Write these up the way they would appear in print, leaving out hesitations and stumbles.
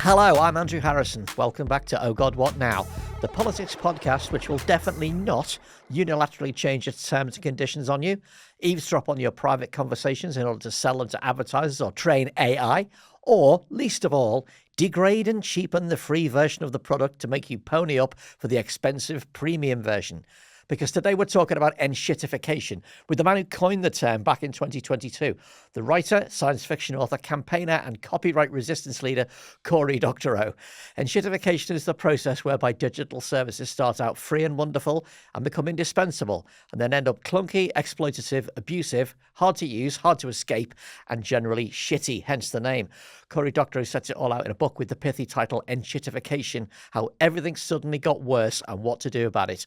Hello, I'm Andrew Harrison. Welcome back to Oh God, What Now? The politics podcast which will definitely not unilaterally change its terms and conditions on you, eavesdrop on your private conversations in order to sell them to advertisers or train AI, or, least of all, degrade and cheapen the free version of the product to make you pony up for the expensive premium version. Because today we're talking about Enshittification with the man who coined the term back in 2022, the writer, science fiction author, campaigner and copyright resistance leader, Cory Doctorow. Enshittification is the process whereby digital services start out free and wonderful and become indispensable and then end up clunky, exploitative, abusive, hard to use, hard to escape and generally shitty, hence the name. Cory Doctorow sets it all out in a book with the pithy title Enshittification, How Everything Suddenly Got Worse and What to Do About It.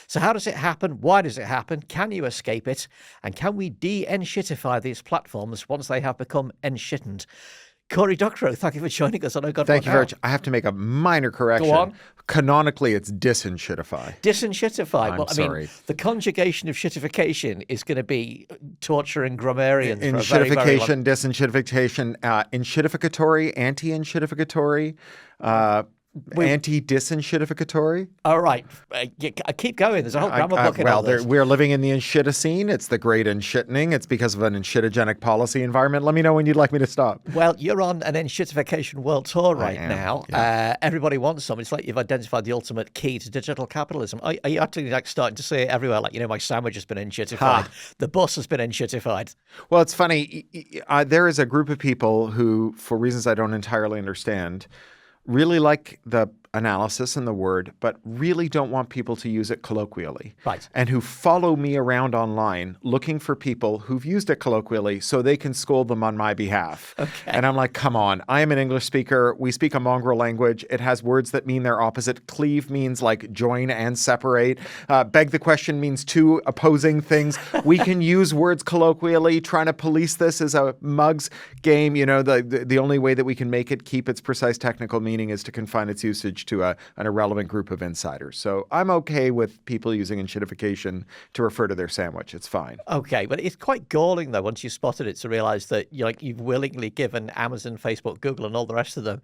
So how does it happen? Why does it happen? Can you escape it? And can we de-enshittify these platforms once they have become enshittened? Cory Doctorow, thank you for joining us on Oh God, Thank What you Now? very much. I have to make a minor correction. Go on. Canonically, it's disenshittify. Disenshittify. Well, I mean, sorry. the conjugation of shittification is going to be torturing grammarians for a very, very long... Enshittification, disenshittification, enshittificatory, anti-enshittificatory, anti-disenshittificatory. All right. Keep going. There's a whole grammar book in all this. We're living in the Enshitticene. It's the great enshittening. It's because of an enshittigenic policy environment. Let me know when you'd like me to stop. Well, you're on an Enshittification world tour right am, now. yeah. Everybody wants some. It's like you've identified the ultimate key to digital capitalism. Are you actually like starting to see it everywhere? Like, my sandwich has been enshittified. The bus has been enshittified. Well, it's funny. There is a group of people who, for reasons I don't entirely understand, really like the analysis and the word, but really don't want people to use it colloquially. Right. And who follow me around online looking for people who've used it colloquially so they can scold them on my behalf. Okay. And I'm like, come on, I am an English speaker. We speak a mongrel language. It has words that mean their opposite. Cleave means like join and separate. Beg the question means two opposing things. We can use words colloquially. Trying to police this is a mugs game. The only way that we can make it keep its precise technical meaning is to confine its usage to an irrelevant group of insiders. So I'm okay with people using enshittification to refer to their sandwich. It's fine. Okay, but it's quite galling, though, once you spotted it, to realize that you've willingly given Amazon, Facebook, Google, and all the rest of them,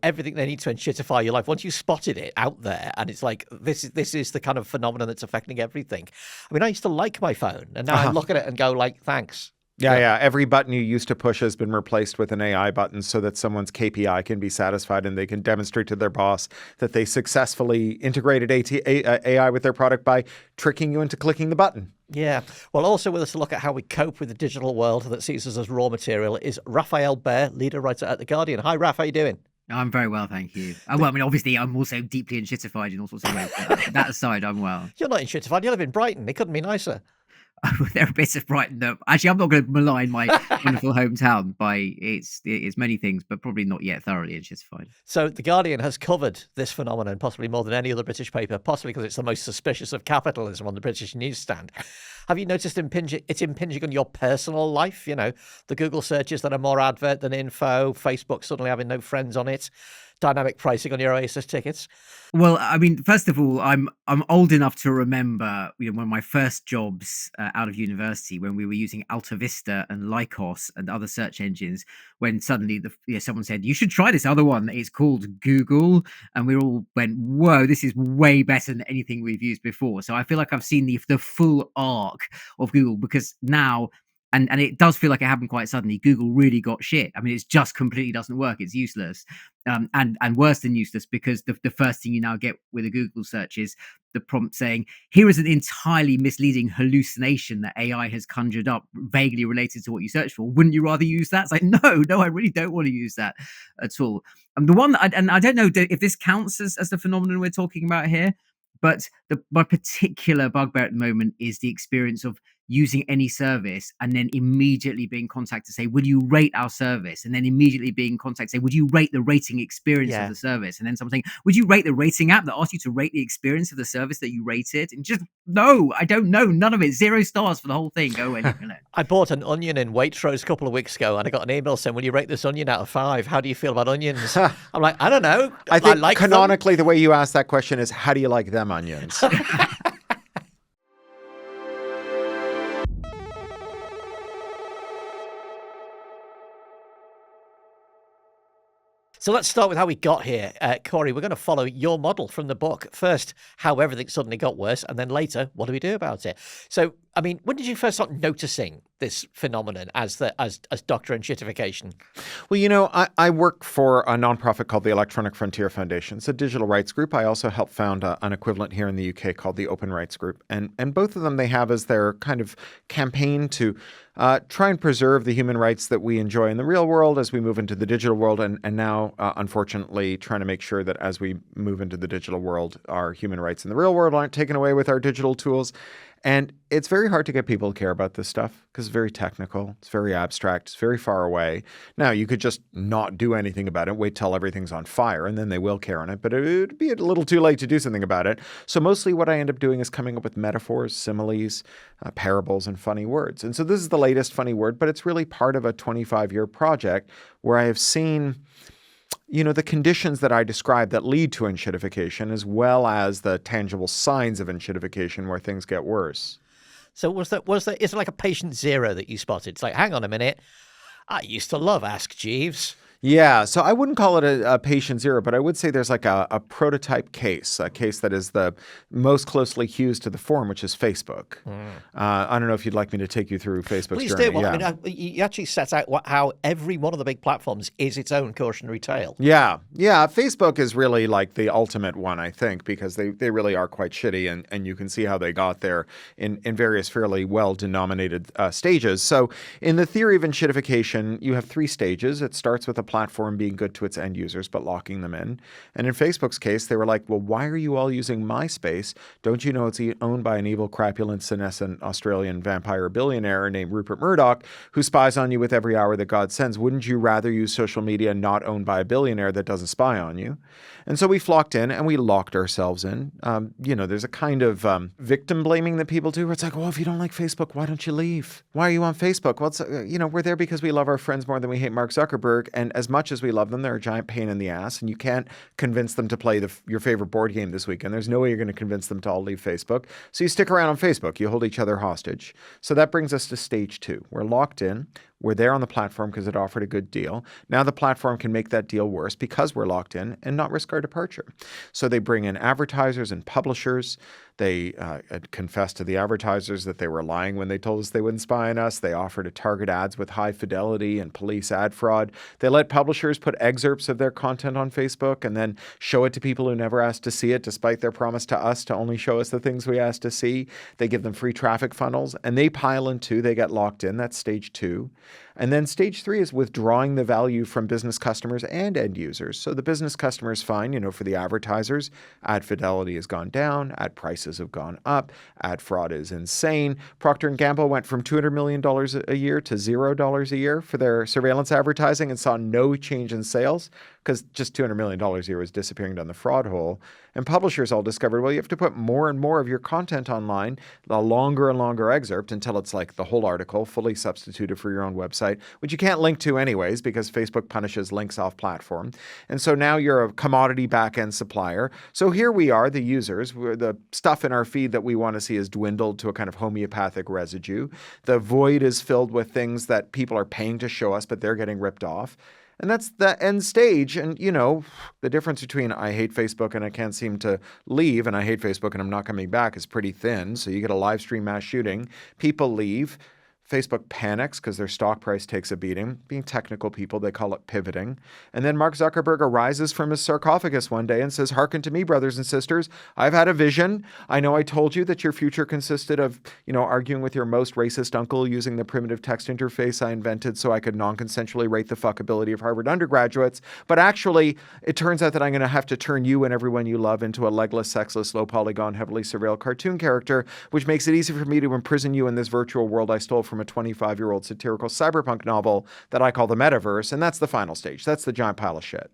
everything they need to enshittify your life. Once you spotted it out there, and it's like, this is the kind of phenomenon that's affecting everything. I mean, I used to like my phone, and now I look at it and go, like, thanks. Yeah. Every button you used to push has been replaced with an AI button so that someone's KPI can be satisfied and they can demonstrate to their boss that they successfully integrated AI with their product by tricking you into clicking the button. Yeah. Well, also with us to look at how we cope with the digital world that sees us as raw material is Rafael Behr, leader writer at The Guardian. Hi, Raf. How you doing? I'm very well, thank you. Well, I mean, obviously, I'm also deeply enshittified in all sorts of ways. But that aside, I'm well. You're not enshittified. You live in Brighton. It couldn't be nicer. There are bits of Brighton that actually I'm not going to malign my wonderful hometown by its many things, but probably not yet thoroughly enshittified. So The Guardian has covered this phenomenon possibly more than any other British paper, possibly because it's the most suspicious of capitalism on the British newsstand. Have you noticed it's impinging on your personal life? The Google searches that are more advert than info, Facebook suddenly having no friends on it, dynamic pricing on your Oasis tickets. Well, I mean, first of all, I'm old enough to remember, one of my first jobs out of university when we were using Alta Vista and Lycos and other search engines. When suddenly someone said you should try this other one. It's called Google, and we all went, "Whoa, this is way better than anything we've used before." So I feel like I've seen the full arc of Google because now. And it does feel like it happened quite suddenly. Google really got shit. I mean, it just completely doesn't work. It's useless. And worse than useless, because the first thing you now get with a Google search is the prompt saying, here is an entirely misleading hallucination that AI has conjured up vaguely related to what you searched for. Wouldn't you rather use that? It's like, no, I really don't want to use that at all. The one that I don't know if this counts as the phenomenon we're talking about here, but my particular bugbear at the moment is the experience of using any service and then immediately being contacted to say, would you rate our service? And then immediately being contacted to say, would you rate the rating experience of the service? And then someone saying, would you rate the rating app that asks you to rate the experience of the service that you rated? And just, no, I don't know. None of it. 0 stars for the whole thing. Go away. I bought an onion in Waitrose a couple of weeks ago and I got an email saying, will you rate this onion out of 5? How do you feel about onions? I'm like, I don't know. I think like canonically the way you ask that question is, how do you like them onions? So let's start with how we got here. Cory, we're going to follow your model from the book. First, how everything suddenly got worse, and then later, what do we do about it? So, I mean, when did you first start noticing this phenomenon as Dr. Enshittification? Well, I work for a nonprofit called the Electronic Frontier Foundation. It's a digital rights group. I also helped found an equivalent here in the UK called the Open Rights Group. And both of them, they have as their kind of campaign to try and preserve the human rights that we enjoy in the real world as we move into the digital world. And now, unfortunately, trying to make sure that as we move into the digital world, our human rights in the real world aren't taken away with our digital tools. And it's very hard to get people to care about this stuff because it's very technical, it's very abstract, it's very far away. Now, you could just not do anything about it, wait till everything's on fire, and then they will care on it. But it would be a little too late to do something about it. So mostly what I end up doing is coming up with metaphors, similes, parables, and funny words. And so this is the latest funny word, but it's really part of a 25-year project where I have seen the conditions that I described that lead to enshittification, as well as the tangible signs of enshittification where things get worse. So is it like a patient zero that you spotted? It's like, hang on a minute, I used to love Ask Jeeves. Yeah, so I wouldn't call it a patient zero, but I would say there's like a prototype case, a case that is the most closely fused to the form, which is Facebook. I don't know if you'd like me to take you through Facebook's Please journey. do. Well, I mean, you actually set out how every one of the big platforms is its own cautionary tale. Yeah. Facebook is really like the ultimate one, I think, because they really are quite shitty, and you can see how they got there in various fairly well-denominated stages. So in the theory of enshittification, you have 3 stages. It starts with a platform being good to its end users, but locking them in. And in Facebook's case, they were like, well, why are you all using my space? Don't you know it's owned by an evil, crapulent, senescent Australian vampire billionaire named Rupert Murdoch, who spies on you with every hour that God sends? Wouldn't you rather use social media not owned by a billionaire that doesn't spy on you? And so we flocked in and we locked ourselves in. There's a kind of victim blaming that people do where it's like, well, if you don't like Facebook, why don't you leave? Why are you on Facebook? Well, it's, we're there because we love our friends more than we hate Mark Zuckerberg. And as much as we love them, they're a giant pain in the ass. And you can't convince them to play your favorite board game this weekend. There's no way you're going to convince them to all leave Facebook. So you stick around on Facebook. You hold each other hostage. So that brings us to stage 2. We're locked in. We're there on the platform because it offered a good deal. Now the platform can make that deal worse because we're locked in and not risk our departure. So they bring in advertisers and publishers. They confessed to the advertisers that they were lying when they told us they wouldn't spy on us. They offered to target ads with high fidelity and police ad fraud. They let publishers put excerpts of their content on Facebook and then show it to people who never asked to see it, despite their promise to us to only show us the things we asked to see. They give them free traffic funnels, and they pile in too. They get locked in. That's stage 2. And then stage 3 is withdrawing the value from business customers and end users. So the business customers fine, for the advertisers, ad fidelity has gone down, ad prices have gone up, ad fraud is insane. Procter & Gamble went from $200 million a year to $0 a year for their surveillance advertising and saw no change in sales because just $200 million a year was disappearing down the fraud hole. And publishers all discovered, well, you have to put more and more of your content online, a longer and longer excerpt until it's like the whole article fully substituted for your own website, which you can't link to anyways because Facebook punishes links off platform. And so now you're a commodity back-end supplier. So here we are, the users, the stuff in our feed that we want to see is dwindled to a kind of homeopathic residue. The void is filled with things that people are paying to show us, but they're getting ripped off. And that's the end stage. And, the difference between I hate Facebook and I can't seem to leave and I hate Facebook and I'm not coming back is pretty thin. So you get a live stream mass shooting. People leave. Facebook panics because their stock price takes a beating. Being technical people, they call it pivoting. And then Mark Zuckerberg arises from his sarcophagus one day and says, hearken to me, brothers and sisters. I've had a vision. I know I told you that your future consisted of, arguing with your most racist uncle using the primitive text interface I invented so I could non-consensually rate the fuckability of Harvard undergraduates. But actually, it turns out that I'm going to have to turn you and everyone you love into a legless, sexless, low polygon, heavily surveilled cartoon character, which makes it easy for me to imprison you in this virtual world I stole from a 25-year-old satirical cyberpunk novel that I call the metaverse, and that's the final stage. That's the giant pile of shit.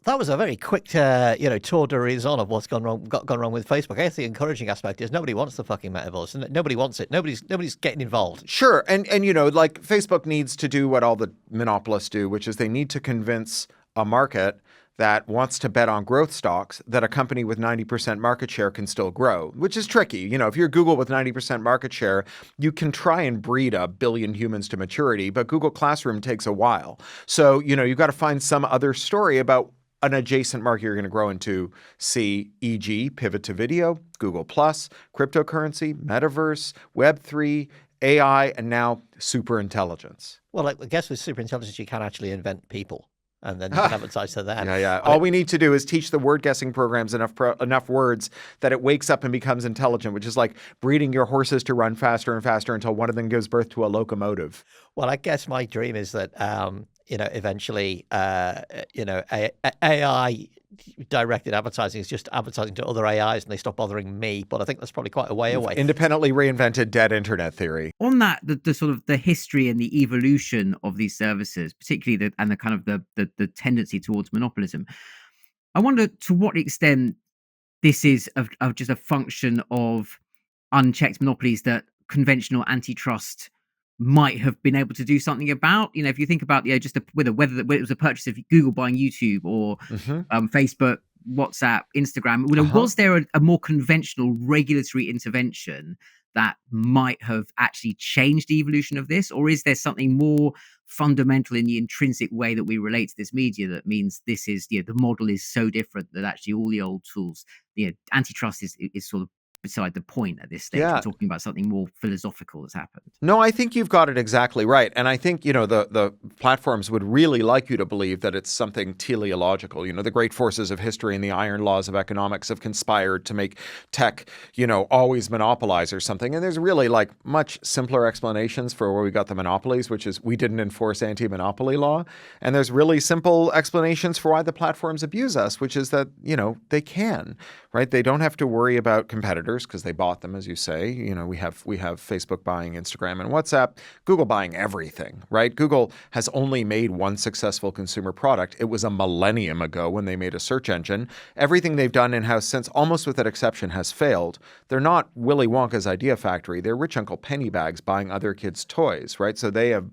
That was a very quick, tour de raison of what's gone wrong with Facebook. I guess the encouraging aspect is nobody wants the fucking metaverse, and nobody wants it. Nobody's getting involved. Sure, and Facebook needs to do what all the monopolists do, which is they need to convince a market that wants to bet on growth stocks that a company with 90% market share can still grow, which is tricky. You know, if you're Google with 90% market share, you can try and breed 1 billion humans to maturity, but Google Classroom takes a while. So, you know, you've got to find some other story about an adjacent market you're going to grow into. See, e.g., pivot to video, Google+, cryptocurrency, metaverse, Web3, AI, and now superintelligence. Well, I guess with superintelligence, you can actually invent people, and then you can advertise to them. Yeah. All we need to do is teach the word guessing programs enough words that it wakes up and becomes intelligent, which is like breeding your horses to run faster and faster until one of them gives birth to a locomotive. Well, I guess my dream is that, eventually, AI directed advertising is just advertising to other AIs and they stop bothering me. But I think that's probably quite a way away. Independently reinvented dead internet theory. On that, the sort of the history and the evolution of these services, particularly the kind of the tendency towards monopolism, I wonder to what extent this is of just a function of unchecked monopolies that conventional antitrust might have been able to do something about. You know, if you think about whether it was a purchase of Google buying YouTube or Facebook, WhatsApp, Instagram, was there a more conventional regulatory intervention that might have actually changed the evolution of this? Or is there something more fundamental in the intrinsic way that we relate to this media that means this is, the model is so different that actually all the old tools, antitrust is sort of beside the point at this stage? We're talking about something more philosophical that's happened. No, I think you've got it exactly right. And I think, the platforms would really like you to believe that it's something teleological. The great forces of history and the iron laws of economics have conspired to make tech, always monopolize or something. And there's really much simpler explanations for where we got the monopolies, which is we didn't enforce anti-monopoly law. And there's really simple explanations for why the platforms abuse us, which is that, they can, right? They don't have to worry about competitors because they bought them, as you say. We have Facebook buying Instagram and WhatsApp, Google buying everything, right? Google has only made one successful consumer product. It was a millennium ago when they made a search engine. Everything they've done in-house since, almost with that exception, has failed. They're not Willy Wonka's Idea Factory. They're rich Uncle Pennybags buying other kids' toys, right? So they have,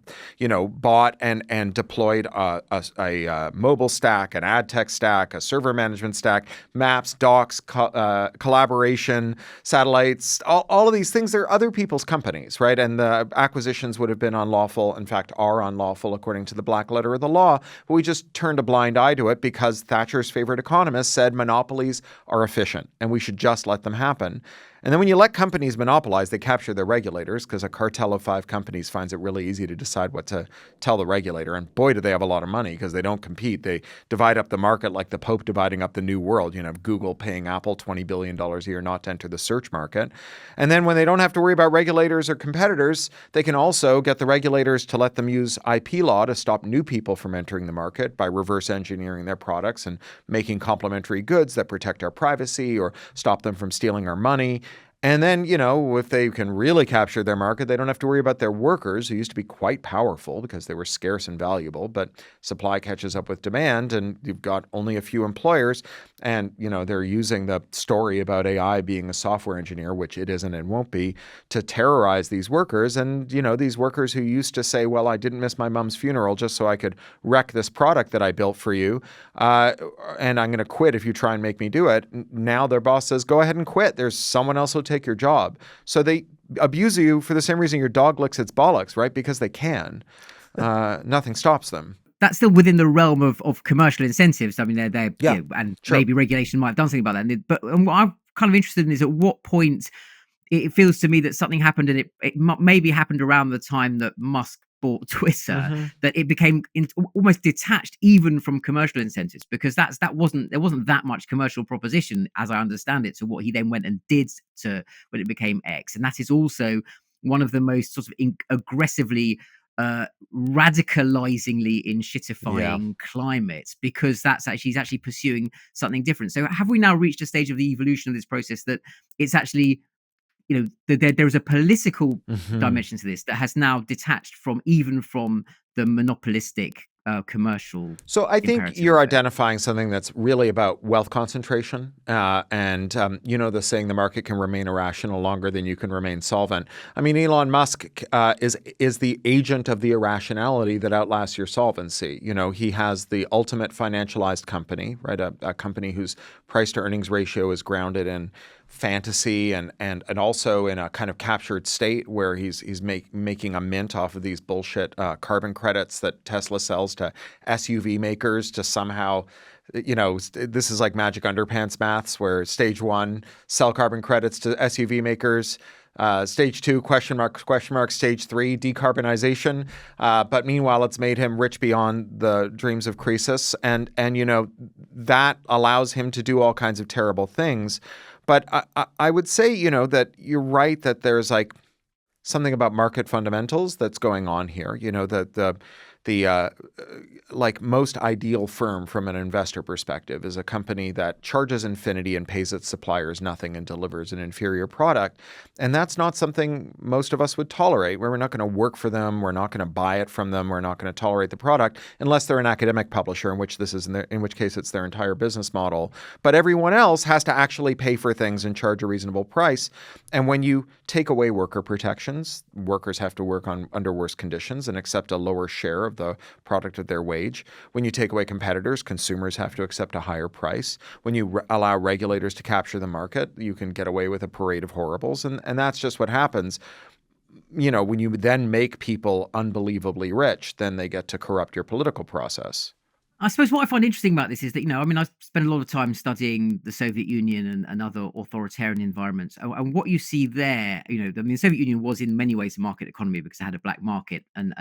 bought and deployed a mobile stack, an ad tech stack, a server management stack, maps, docs, collaboration, satellites, all of these things. They're other people's companies, right? And the acquisitions would have been unlawful, in fact, are unlawful according to the black letter of the law. But we just turned a blind eye to it because Thatcher's favorite economist said monopolies are efficient and we should just let them happen. And then when you let companies monopolize, they capture their regulators because a cartel of 5 companies finds it really easy to decide what to tell the regulator. And boy, do they have a lot of money because they don't compete. They divide up the market like the Pope dividing up the New World. Google paying Apple $20 billion a year not to enter the search market. And then when they don't have to worry about regulators or competitors, they can also get the regulators to let them use IP law to stop new people from entering the market by reverse engineering their products and making complementary goods that protect our privacy or stop them from stealing our money. And then, if they can really capture their market, they don't have to worry about their workers, who used to be quite powerful because they were scarce and valuable. But supply catches up with demand, and you've got only a few employers. And, they're using the story about AI being a software engineer, which it isn't and won't be, to terrorize these workers. And, these workers who used to say, well, I didn't miss my mom's funeral just so I could wreck this product that I built for you. And I'm going to quit if you try and make me do it. Now their boss says, go ahead and quit. There's someone else who'll take your job. So they abuse you for the same reason your dog licks its bollocks, right? Because they can. Nothing stops them. That's still within the realm of commercial incentives. I mean, they're Sure. Maybe regulation might have done something about that. But what I'm kind of interested in is at what point it feels to me that something happened, and it maybe happened around the time that Musk bought Twitter, that it became almost detached even from commercial incentives, because there wasn't that much commercial proposition, as I understand it, to what he then went and did to when it became X. And that is also one of the most sort of aggressively radicalizingly enshittifying climates, because he's actually pursuing something different. So have we now reached a stage of the evolution of this process that it's actually, there is a political dimension to this that has now detached from the monopolistic commercial. So I think imperative you're of it. identifying something that's really about wealth concentration. And the saying, the market can remain irrational longer than you can remain solvent. I mean, Elon Musk is the agent of the irrationality that outlasts your solvency. He has the ultimate financialized company, right? A company whose price to earnings ratio is grounded in fantasy and also in a kind of captured state where he's making a mint off of these bullshit carbon credits that Tesla sells to SUV makers to somehow, this is like magic underpants maths where stage one, sell carbon credits to SUV makers. Stage two, question mark, stage three, decarbonization. But meanwhile, it's made him rich beyond the dreams of Croesus. And that allows him to do all kinds of terrible things. But I would say, that you're right that there's like something about market fundamentals that's going on here. The like most ideal firm from an investor perspective is a company that charges infinity and pays its suppliers nothing and delivers an inferior product. And that's not something most of us would tolerate, where we're not going to work for them, we're not going to buy it from them, we're not going to tolerate the product unless they're an academic publisher, in which case it's their entire business model. But everyone else has to actually pay for things and charge a reasonable price. And when you take away worker protections, workers have to work under worse conditions and accept a lower share of the product of their wage. When you take away competitors, consumers have to accept a higher price. When you allow regulators to capture the market, you can get away with a parade of horribles. And that's just what happens. When you then make people unbelievably rich, then they get to corrupt your political process. I suppose what I find interesting about this is that, I spent a lot of time studying the Soviet Union and other authoritarian environments. And what you see there, the Soviet Union was in many ways a market economy because it had a black market and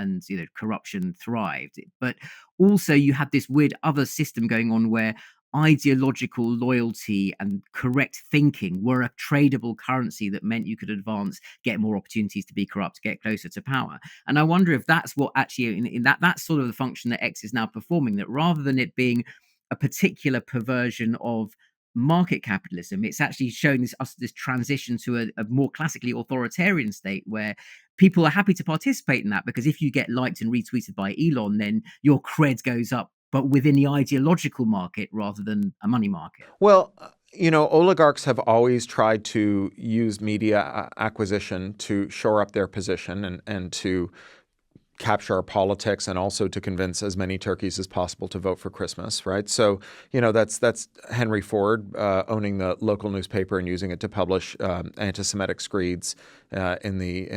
corruption thrived. But also you had this weird other system going on where ideological loyalty and correct thinking were a tradable currency that meant you could advance, get more opportunities to be corrupt, get closer to power. And I wonder if that's what actually, in that's sort of the function that X is now performing, that rather than it being a particular perversion of market capitalism, it's actually showing this transition to a more classically authoritarian state where people are happy to participate in that, because if you get liked and retweeted by Elon, then your cred goes up, but within the ideological market rather than a money market. Well, oligarchs have always tried to use media acquisition to shore up their position and to capture our politics, and also to convince as many turkeys as possible to vote for Christmas, right? So, that's Henry Ford owning the local newspaper and using it to publish anti-Semitic screeds in the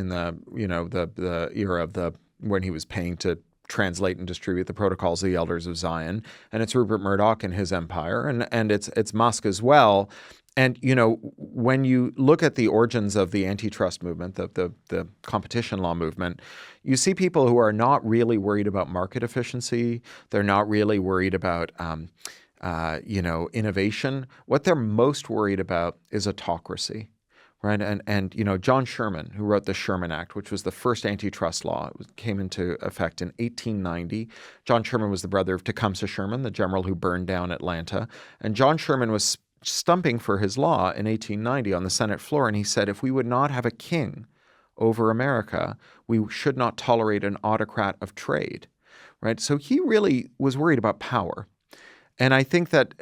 era of when he was paying to translate and distribute the Protocols of the Elders of Zion. And it's Rupert Murdoch and his empire, and it's Musk as well. And, when you look at the origins of the antitrust movement, the competition law movement, you see people who are not really worried about market efficiency. They're not really worried about, innovation. What they're most worried about is autocracy. Right. And John Sherman, who wrote the Sherman Act, which was the first antitrust law, came into effect in 1890. John Sherman was the brother of Tecumseh Sherman, the general who burned down Atlanta. And John Sherman was stumping for his law in 1890 on the Senate floor. And he said, if we would not have a king over America, we should not tolerate an autocrat of trade. Right. So he really was worried about power. And I think that,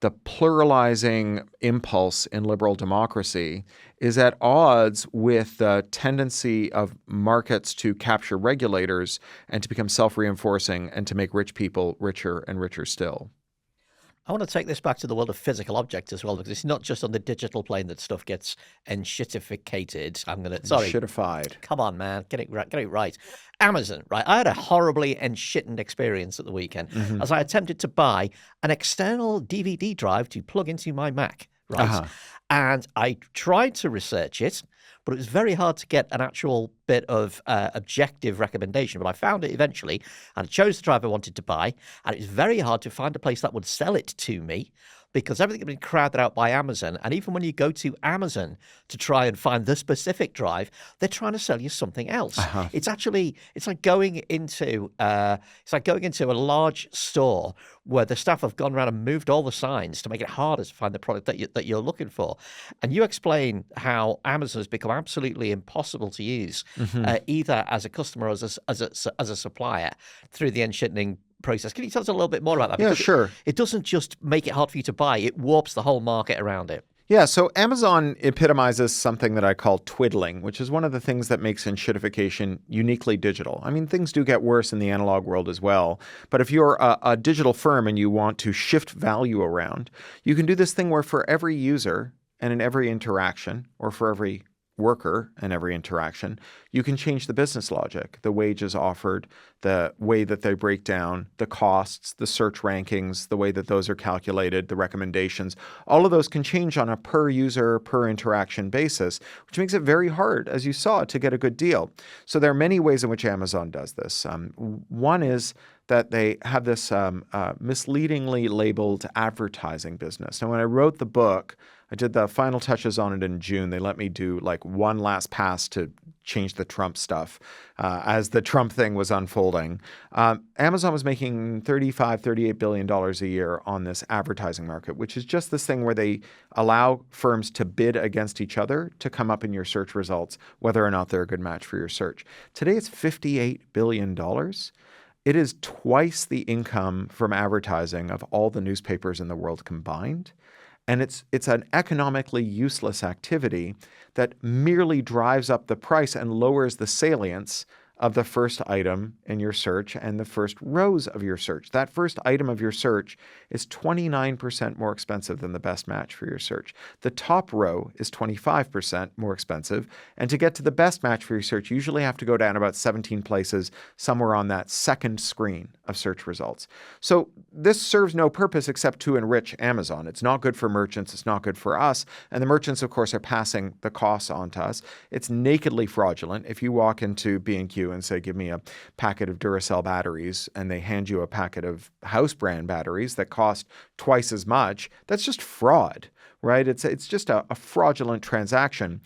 the pluralizing impulse in liberal democracy is at odds with the tendency of markets to capture regulators and to become self-reinforcing and to make rich people richer and richer still. I want to take this back to the world of physical objects as well, because it's not just on the digital plane that stuff gets enshittificated. Enshittified. Come on, man. Get it right. Amazon, right? I had a horribly enshittened experience at the weekend as I attempted to buy an external DVD drive to plug into my Mac, right? And I tried to research it, but it was very hard to get an actual bit of objective recommendation. But I found it eventually, and I chose the drive I wanted to buy, and it was very hard to find a place that would sell it to me because everything has been crowded out by Amazon. And even when you go to Amazon to try and find the specific drive, they're trying to sell you something else. It's like going into a large store where the staff have gone around and moved all the signs to make it harder to find the product that you're looking for. And you explain how Amazon has become absolutely impossible to use, either as a customer or as a supplier through the Enshittification process. Can you tell us a little bit more about that? Yeah, Because sure. It doesn't just make it hard for you to buy, it warps the whole market around it. Yeah, so Amazon epitomizes something that I call twiddling, which is one of the things that makes Enshittification uniquely digital. I mean, things do get worse in the analog world as well. But if you're a digital firm and you want to shift value around, you can do this thing where for every user and in every interaction, or for every worker and every interaction, you can change the business logic, the wages offered, the way that they break down, the costs, the search rankings, the way that those are calculated, the recommendations. All of those can change on a per user, per interaction basis, which makes it very hard, as you saw, to get a good deal. So there are many ways in which Amazon does this. One is that they have this misleadingly labeled advertising business. Now, when I wrote the book, I did the final touches on it in June. They let me do like one last pass to change the Trump stuff as the Trump thing was unfolding. Amazon was making $38 billion a year on this advertising market, which is just this thing where they allow firms to bid against each other to come up in your search results, whether or not they're a good match for your search. Today, it's $58 billion. It is twice the income from advertising of all the newspapers in the world combined. And it's an economically useless activity that merely drives up the price and lowers the salience of the first item in your search and the first rows of your search. That first item of your search is 29% more expensive than the best match for your search. The top row is 25% more expensive. And to get to the best match for your search, you usually have to go down about 17 places somewhere on that second screen of search results. So this serves no purpose except to enrich Amazon. It's not good for merchants. It's not good for us. And the merchants, of course, are passing the costs on to us. It's nakedly fraudulent. If you walk into B&Q and say, give me a packet of Duracell batteries, and they hand you a packet of house brand batteries that cost twice as much, that's just fraud, right? It's just a fraudulent transaction.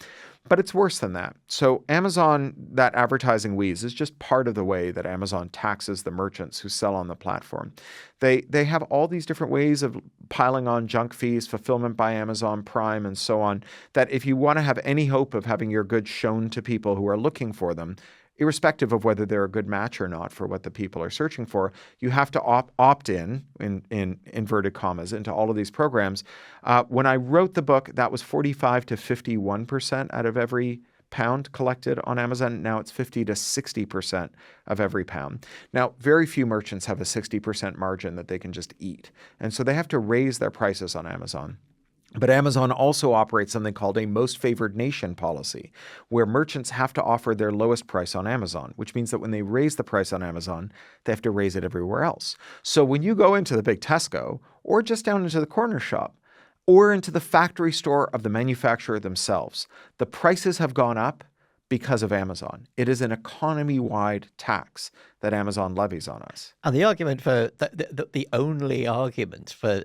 But it's worse than that. So Amazon, that advertising wheeze, is just part of the way that Amazon taxes the merchants who sell on the platform. They have all these different ways of piling on junk fees, fulfillment by Amazon Prime, and so on, that if you want to have any hope of having your goods shown to people who are looking for them, irrespective of whether they're a good match or not for what the people are searching for, you have to opt in inverted commas, into all of these programs. When I wrote the book, that was 45 to 51% out of every pound collected on Amazon. Now it's 50 to 60% of every pound. Now, very few merchants have a 60% margin that they can just eat. And so they have to raise their prices on Amazon. But Amazon also operates something called a most favored nation policy, where merchants have to offer their lowest price on Amazon, which means that when they raise the price on Amazon, they have to raise it everywhere else. So when you go into the big Tesco, or just down into the Cornershop, or into the factory store of the manufacturer themselves, the prices have gone up because of Amazon. It is an economy-wide tax that Amazon levies on us. And the argument for the only argument for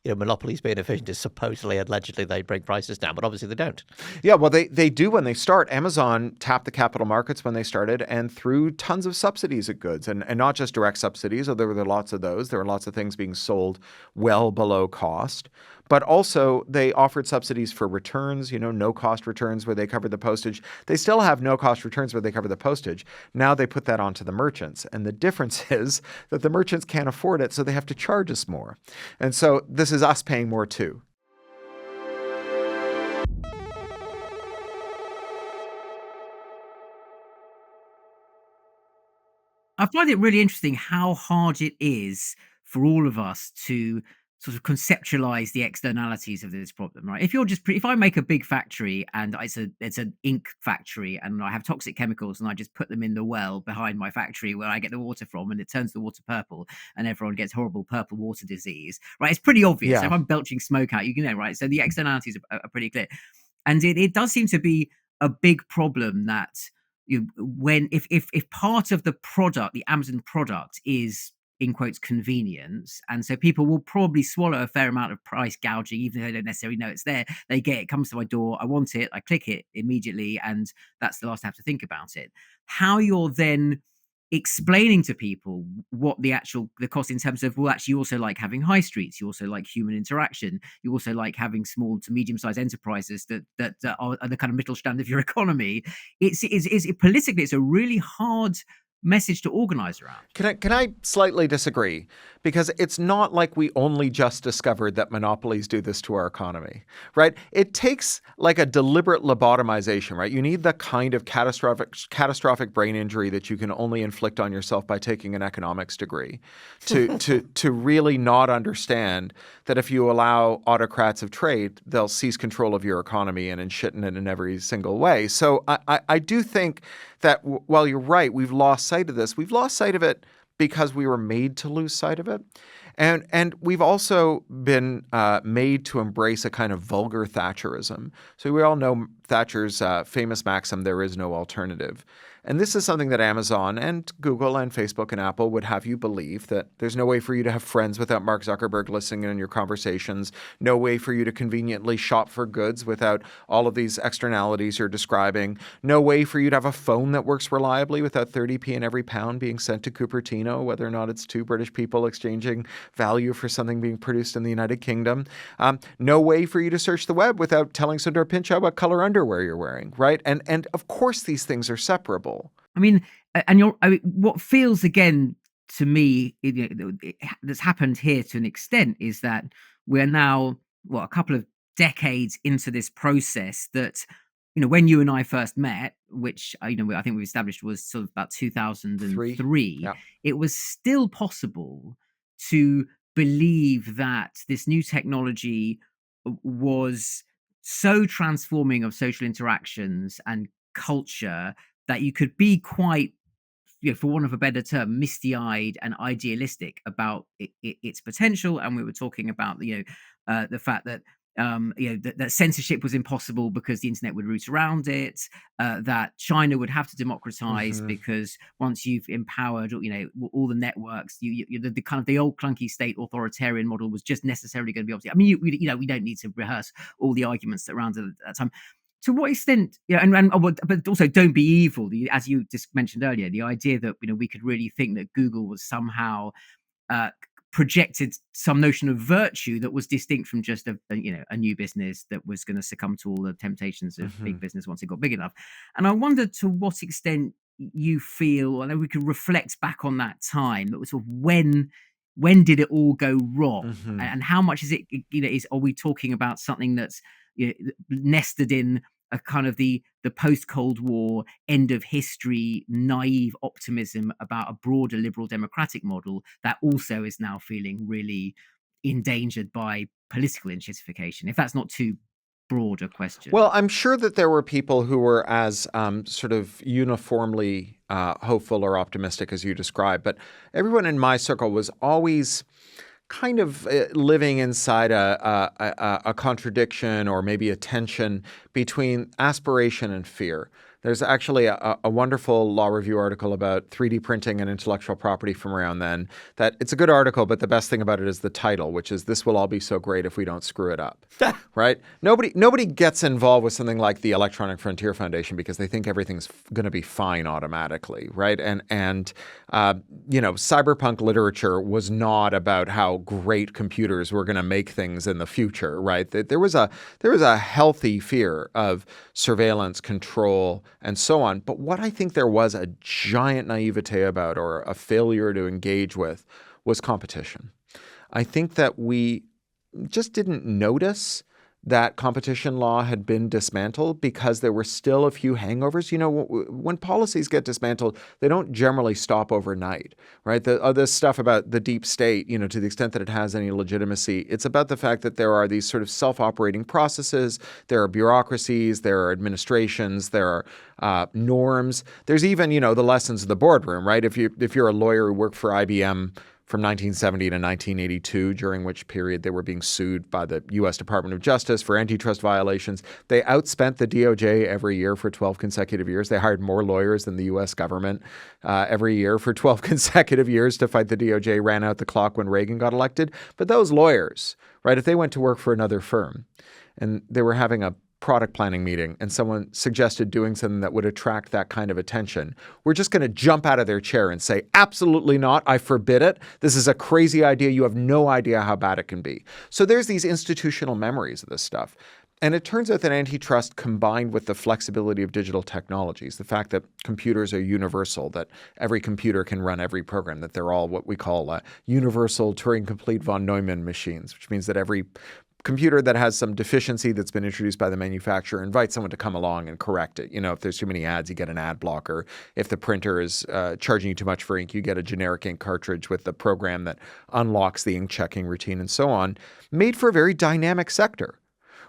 monopolies being efficient is supposedly, allegedly, they bring prices down, but obviously they don't. Yeah, well, they do when they start. Amazon tapped the capital markets when they started and threw tons of subsidies at goods, and not just direct subsidies, although there were lots of those. There were lots of things being sold well below cost. But also they offered subsidies for returns, no-cost returns where they covered the postage. They still have no-cost returns where they cover the postage. Now they put that onto the merchants. And the difference is that the merchants can't afford it, so they have to charge us more. And so this is us paying more too. I find it really interesting how hard it is for all of us to sort of conceptualize the externalities of this problem, right? If I make a big factory and it's an ink factory and I have toxic chemicals and I just put them in the well behind my factory where I get the water from, and it turns the water purple and everyone gets horrible purple water disease, right? It's pretty obvious. Yeah. If I'm belching smoke out, right? So the externalities are pretty clear. And it does seem to be a big problem that if part of the product, the Amazon product, is in quotes, convenience. And so people will probably swallow a fair amount of price gouging, even though they don't necessarily know it's there. They get it, comes to my door, I want it, I click it immediately, and that's the last I have to think about it. How you're then explaining to people what the cost in terms of, well, actually you also like having high streets, you also like human interaction, you also like having small to medium-sized enterprises that are the kind of middle strand of your economy. It's politically, it's a really hard message to organize around. Can I slightly disagree? Because it's not like we only just discovered that monopolies do this to our economy, right? It takes like a deliberate lobotomization, right? You need the kind of catastrophic brain injury that you can only inflict on yourself by taking an economics degree to really not understand that if you allow autocrats of trade, they'll seize control of your economy and enshitten it in every single way. So I do think that while you're right, we've lost sight of this. We've lost sight of it because we were made to lose sight of it. And we've also been made to embrace a kind of vulgar Thatcherism. So we all know Thatcher's famous maxim, there is no alternative. And this is something that Amazon and Google and Facebook and Apple would have you believe, that there's no way for you to have friends without Mark Zuckerberg listening in on your conversations, no way for you to conveniently shop for goods without all of these externalities you're describing, no way for you to have a phone that works reliably without 30p in every pound being sent to Cupertino, whether or not it's two British people exchanging value for something being produced in the United Kingdom. No way for you to search the web without telling Sundar Pichai what color underwear you're wearing, right? And of course these things are separable. I mean, what feels again to me that's happened here to an extent is that we're now a couple of decades into this process that, when you and I first met, which I think we've established was sort of about 2003, Yeah. It was still possible to believe that this new technology was so transforming of social interactions and culture that you could be quite, for want of a better term, misty-eyed and idealistic about its potential. And we were talking about, the fact that that censorship was impossible because the internet would route around it, that China would have to democratize because once you've empowered, all the networks, the kind of the old clunky state authoritarian model was just necessarily going to be obvious. I mean, we don't need to rehearse all the arguments that around at that time. To what extent, but also don't be evil, as you just mentioned earlier, the idea that we could really think that Google was somehow projected some notion of virtue that was distinct from just a new business that was going to succumb to all the temptations of big business once it got big enough. And I wonder to what extent you feel, I know we could reflect back on that time, that was sort of when did it all go wrong, and how much is it? Are we talking about something that's nested in a kind of the post-Cold War end of history naive optimism about a broader liberal democratic model that also is now feeling really endangered by political enshittification, if that's not too broad a question? Well, I'm sure that there were people who were as sort of uniformly hopeful or optimistic as you described, but everyone in my circle was always kind of living inside a contradiction or maybe a tension between aspiration and fear. There's actually a wonderful law review article about 3D printing and intellectual property from around then. That it's a good article, but the best thing about it is the title, which is "This will all be so great if we don't screw it up." Right? Nobody gets involved with something like the Electronic Frontier Foundation because they think everything's going to be fine automatically, right? And cyberpunk literature was not about how great computers were going to make things in the future, right? There was a healthy fear of surveillance, control, and so on. But what I think there was a giant naivete about, or a failure to engage with, was competition. I think that we just didn't notice that competition law had been dismantled because there were still a few hangovers. When policies get dismantled, they don't generally stop overnight, right? This stuff about the deep state, to the extent that it has any legitimacy, it's about the fact that there are these sort of self-operating processes, there are bureaucracies, there are administrations, there are norms. There's even, the lessons of the boardroom, right? If you're a lawyer who worked for IBM from 1970 to 1982, during which period they were being sued by the U.S. Department of Justice for antitrust violations. They outspent the DOJ every year for 12 consecutive years. They hired more lawyers than the U.S. government every year for 12 consecutive years to fight the DOJ, ran out the clock when Reagan got elected. But those lawyers, right, if they went to work for another firm and they were having a product planning meeting and someone suggested doing something that would attract that kind of attention, we're just going to jump out of their chair and say, absolutely not. I forbid it. This is a crazy idea. You have no idea how bad it can be. So there's these institutional memories of this stuff. And it turns out that antitrust, combined with the flexibility of digital technologies, the fact that computers are universal, that every computer can run every program, that they're all what we call universal Turing-complete von Neumann machines, which means that every computer that has some deficiency that's been introduced by the manufacturer invites someone to come along and correct it. You know, if there's too many ads, you get an ad blocker. If the printer is charging you too much for ink, you get a generic ink cartridge with the program that unlocks the ink checking routine and so on, made for a very dynamic sector.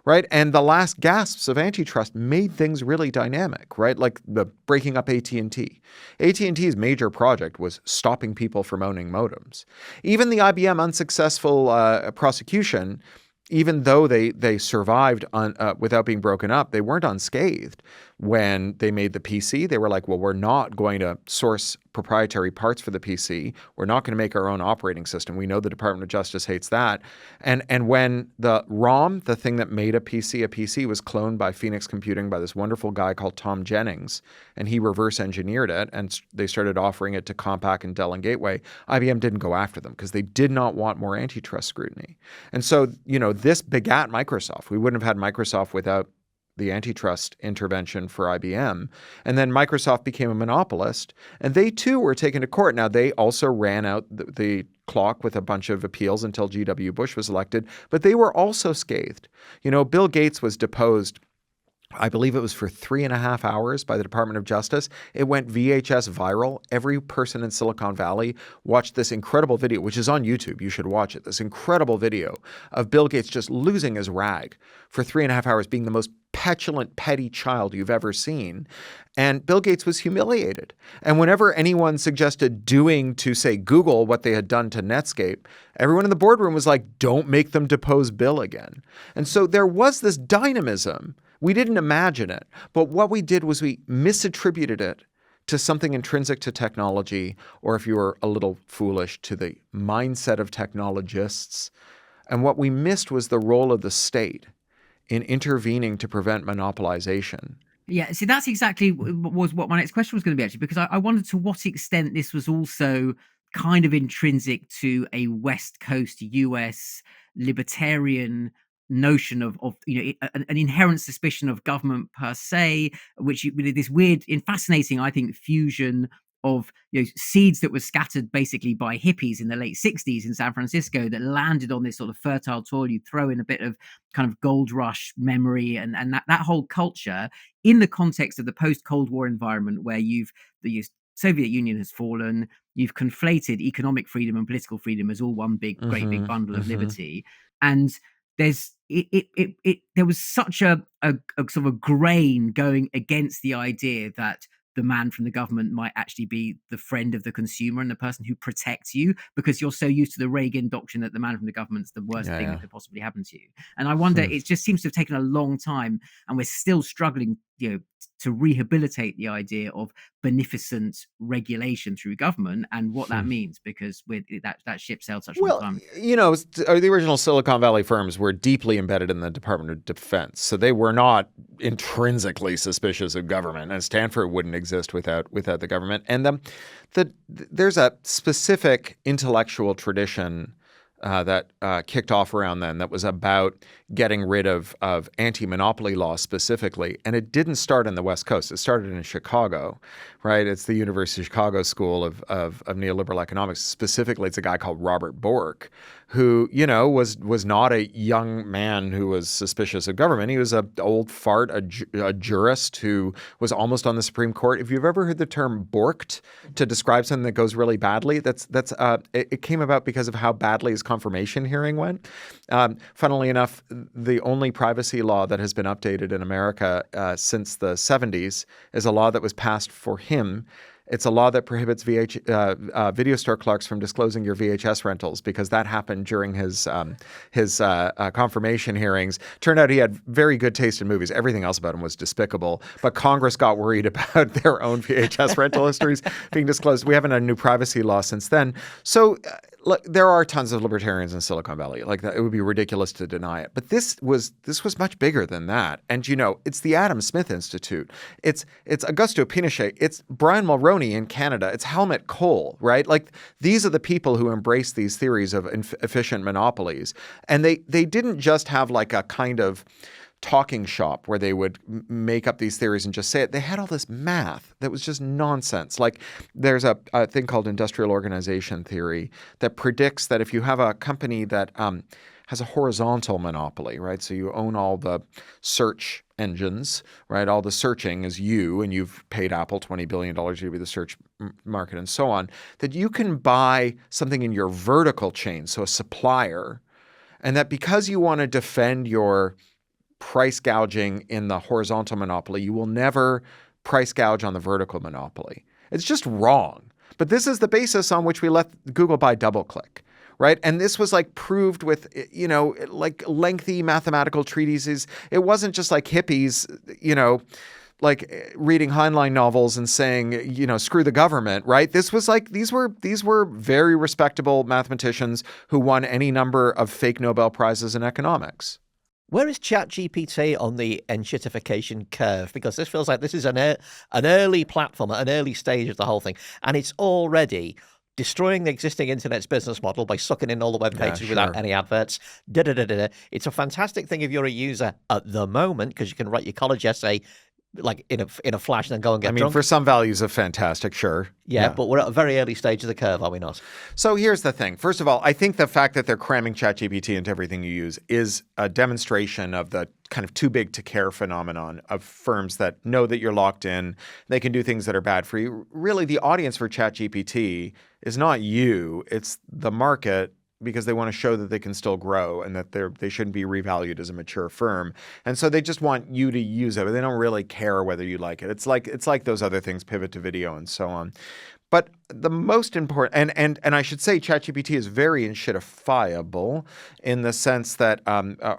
Right. And the last gasps of antitrust made things really dynamic, right? Like the breaking up AT&T. AT&T's major project was stopping people from owning modems. Even the IBM unsuccessful prosecution, even though they survived without being broken up, they weren't unscathed. When they made the PC, they were like, well, we're not going to source proprietary parts for the PC. We're not going to make our own operating system. We know the Department of Justice hates that. And when the ROM, the thing that made a PC was cloned by Phoenix Computing by this wonderful guy called Tom Jennings, and he reverse engineered it, and they started offering it to Compaq and Dell and Gateway, IBM didn't go after them because they did not want more antitrust scrutiny. And so, this begat Microsoft. We wouldn't have had Microsoft without the antitrust intervention for IBM. And then Microsoft became a monopolist, and they too were taken to court. Now, they also ran out the clock with a bunch of appeals until G.W. Bush was elected, but they were also scathed. Bill Gates was deposed, I believe it was for 3.5 hours by the Department of Justice. It went VHS viral. Every person in Silicon Valley watched this incredible video, which is on YouTube. You should watch it. This incredible video of Bill Gates just losing his rag for 3.5 hours, being the most petulant, petty child you've ever seen. And Bill Gates was humiliated. And whenever anyone suggested doing to, say, Google what they had done to Netscape, everyone in the boardroom was like, don't make them depose Bill again. And so there was this dynamism. We didn't imagine it, but what we did was we misattributed it to something intrinsic to technology, or if you were a little foolish, to the mindset of technologists. And what we missed was the role of the state in intervening to prevent monopolization. Yeah, see, that's exactly was what my next question was going to be, actually, because I wondered to what extent this was also kind of intrinsic to a West Coast US libertarian notion of an inherent suspicion of government per se, which this weird and fascinating, I think, fusion of seeds that were scattered basically by hippies in the late 60s in San Francisco that landed on this sort of fertile soil. You throw in a bit of kind of gold rush memory and that whole culture in the context of the post-Cold War environment where the Soviet Union has fallen, you've conflated economic freedom and political freedom as all one great big bundle of liberty, and there was such a sort of a grain going against the idea that the man from the government might actually be the friend of the consumer and the person who protects you, because you're so used to the Reagan doctrine that the man from the government's the worst thing that could possibly happen to you. And I wonder, it just seems to have taken a long time, and we're still struggling, to rehabilitate the idea of beneficent regulation through government and what that means, because that ship sailed such a long time. The original Silicon Valley firms were deeply embedded in the Department of Defense, so they were not intrinsically suspicious of government, and Stanford wouldn't exist without the government. And there's a specific intellectual tradition that kicked off around then that was about getting rid of anti-monopoly law specifically. And it didn't start in the West Coast. It started in Chicago, right? It's the University of Chicago School of Neoliberal Economics. Specifically, it's a guy called Robert Bork, who, was not a young man who was suspicious of government. He was an old fart, a jurist who was almost on the Supreme Court. If you've ever heard the term borked to describe something that goes really badly, it came about because of how badly his confirmation hearing went. Funnily enough, the only privacy law that has been updated in America since the 70s is a law that was passed for him It's a law that prohibits video store clerks from disclosing your VHS rentals, because that happened during his confirmation hearings. Turned out he had very good taste in movies. Everything else about him was despicable. But Congress got worried about their own VHS rental histories being disclosed. We haven't had a new privacy law since then. So look, there are tons of libertarians in Silicon Valley. Like that, it would be ridiculous to deny it. But this was much bigger than that. And it's the Adam Smith Institute. It's Augusto Pinochet. It's Brian Mulroney in Canada. It's Helmut Kohl, right? Like these are the people who embrace these theories of efficient monopolies. And they didn't just have like a kind of talking shop where they would make up these theories and just say it. They had all this math that was just nonsense. Like there's a thing called industrial organization theory that predicts that if you have a company that has a horizontal monopoly, right? So you own all the search engines, right? All the searching is you, and you've paid Apple $20 billion to be the search market and so on, that you can buy something in your vertical chain, so a supplier, and that because you want to defend your price gouging in the horizontal monopoly, you will never price gouge on the vertical monopoly. It's just wrong. But this is the basis on which we let Google buy DoubleClick, right? And this was like proved with, like lengthy mathematical treatises. It wasn't just like hippies, like reading Heinlein novels and saying, screw the government, right? This was like, these were very respectable mathematicians who won any number of fake Nobel Prizes in economics. Where is ChatGPT on the Enshittification curve? Because this feels like this is an early platform, an early stage of the whole thing. And it's already destroying the existing internet's business model by sucking in all the web pages without any adverts. It's a fantastic thing if you're a user at the moment, because you can write your college essay like in a flash and then go and get drunk. For some values of fantastic, sure. Yeah, but we're at a very early stage of the curve, are we not? So here's the thing. First of all, I think the fact that they're cramming ChatGPT into everything you use is a demonstration of the kind of too big to care phenomenon of firms that know that you're locked in. They can do things that are bad for you. Really, the audience for ChatGPT is not you. It's the market, because they want to show that they can still grow and that they shouldn't be revalued as a mature firm. And so they just want you to use it, but they don't really care whether you like it. It's like those other things, pivot to video and so on. But the most important, and I should say ChatGPT is very enshittifiable in the sense that,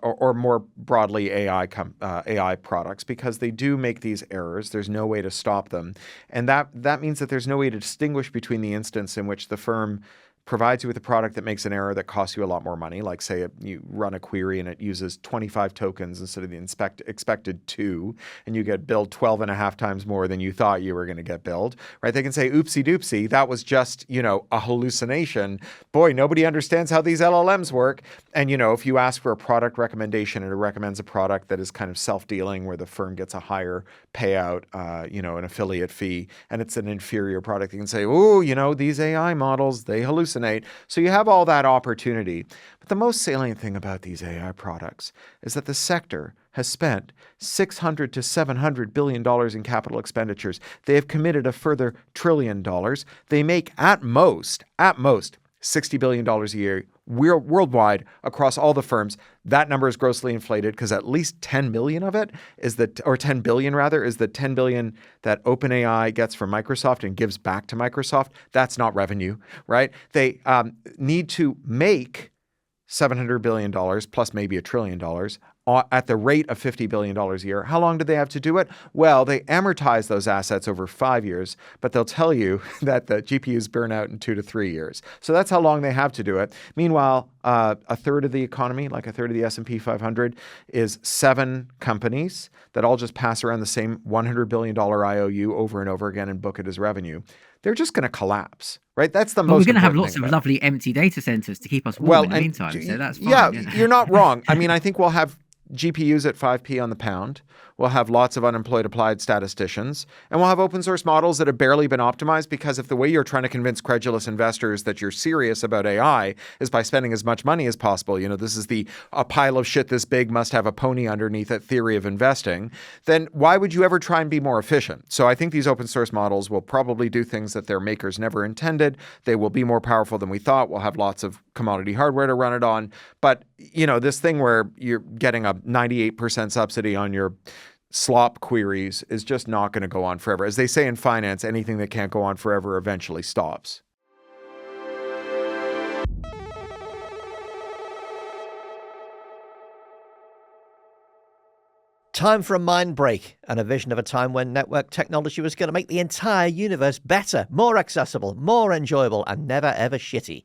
or more broadly AI products, because they do make these errors. There's no way to stop them. And that means that there's no way to distinguish between the instance in which the firm provides you with a product that makes an error that costs you a lot more money. Like say you run a query and it uses 25 tokens instead of the expected 2, and you get billed 12 and a half times more than you thought you were going to get billed, right? They can say, oopsie doopsie, that was just, a hallucination. Boy, nobody understands how these LLMs work. And, if you ask for a product recommendation and it recommends a product that is kind of self-dealing where the firm gets a higher payout, an affiliate fee, and it's an inferior product, you can say, these AI models, they hallucinate. So you have all that opportunity. But the most salient thing about these AI products is that the sector has spent $600 to $700 billion in capital expenditures. They have committed a further $1 trillion. They make at most $60 billion a year worldwide across all the firms. That number is grossly inflated because at least 10 billion of it is the 10 billion that OpenAI gets from Microsoft and gives back to Microsoft. That's not revenue, right? They need to make $700 billion plus maybe $1 trillion at the rate of $50 billion a year. How long do they have to do it? Well, they amortize those assets over 5 years, but they'll tell you that the GPUs burn out in 2 to 3 years. So that's how long they have to do it. Meanwhile, a third of the economy, like a third of the S&P 500, is 7 companies that all just pass around the same $100 billion IOU over and over again and book it as revenue. They're just going to collapse, right? That's the most. We're going to have lots of lovely empty data centers to keep us warm in the meantime. So that's fine. Yeah, you're not wrong. I mean, I think we'll have GPUs at 5p on the pound. We'll have lots of unemployed applied statisticians, and we'll have open source models that have barely been optimized, because if the way you're trying to convince credulous investors that you're serious about AI is by spending as much money as possible, this is a pile of shit this big must have a pony underneath it theory of investing, then why would you ever try and be more efficient? So I think these open source models will probably do things that their makers never intended. They will be more powerful than we thought. We'll have lots of commodity hardware to run it on. But, this thing where you're getting a 98% subsidy on your slop queries is just not going to go on forever. As they say in finance, anything that can't go on forever eventually stops. Time for a mind break and a vision of a time when network technology was going to make the entire universe better, more accessible, more enjoyable, and never ever shitty.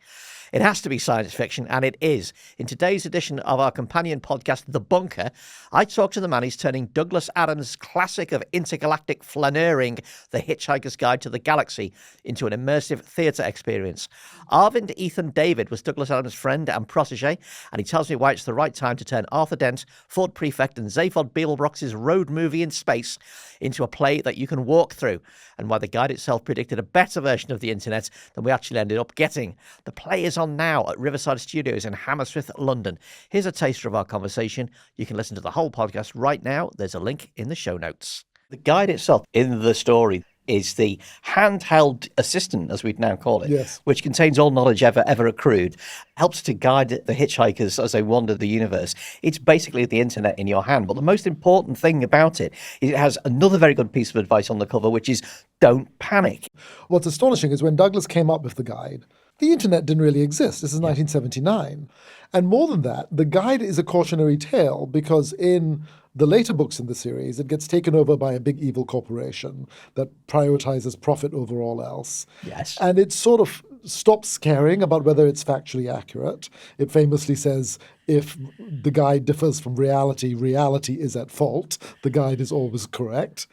It has to be science fiction, and it is. In today's edition of our companion podcast, The Bunker, I talk to the man who's turning Douglas Adams' classic of intergalactic flaneuring, The Hitchhiker's Guide to the Galaxy, into an immersive theatre experience. Arvind Ethan David was Douglas Adams' friend and protege, and he tells me why it's the right time to turn Arthur Dent, Ford Prefect, and Zaphod Beeblebrox's road movie in space into a play that you can walk through, and why the guide itself predicted a better version of the internet than we actually ended up getting. The play is on now at Riverside Studios in Hammersmith, London. Here's a taster of our conversation. You can listen to the whole podcast right now. There's a link in the show notes. The guide itself in the story is the handheld assistant, as we'd now call it, yes, which contains all knowledge ever accrued, helps to guide the hitchhikers as they wander the universe. It's basically the internet in your hand. But the most important thing about it is it has another very good piece of advice on the cover, which is don't panic. What's astonishing is when Douglas came up with the guide, the internet didn't really exist. This is 1979. And more than that, the guide is a cautionary tale because in the later books in the series, it gets taken over by a big evil corporation that prioritizes profit over all else. Yes. And it sort of stops caring about whether it's factually accurate. It famously says, if the guide differs from reality, reality is at fault. The guide is always correct.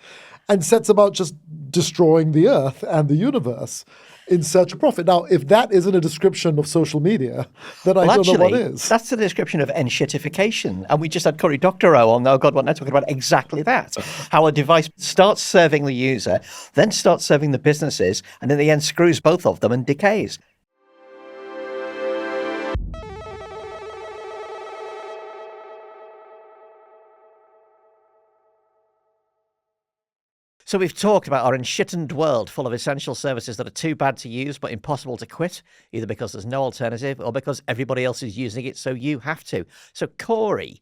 And sets about just destroying the earth and the universe in search of profit. Now, if that isn't a description of social media, then I don't know what is. That's the description of Enshittification. And we just had Cory Doctorow on Oh God, What Now talking about exactly that. How a device starts serving the user, then starts serving the businesses, and in the end screws both of them and decays. So we've talked about our enshittened world full of essential services that are too bad to use but impossible to quit, either because there's no alternative or because everybody else is using it, so you have to. So, Cory,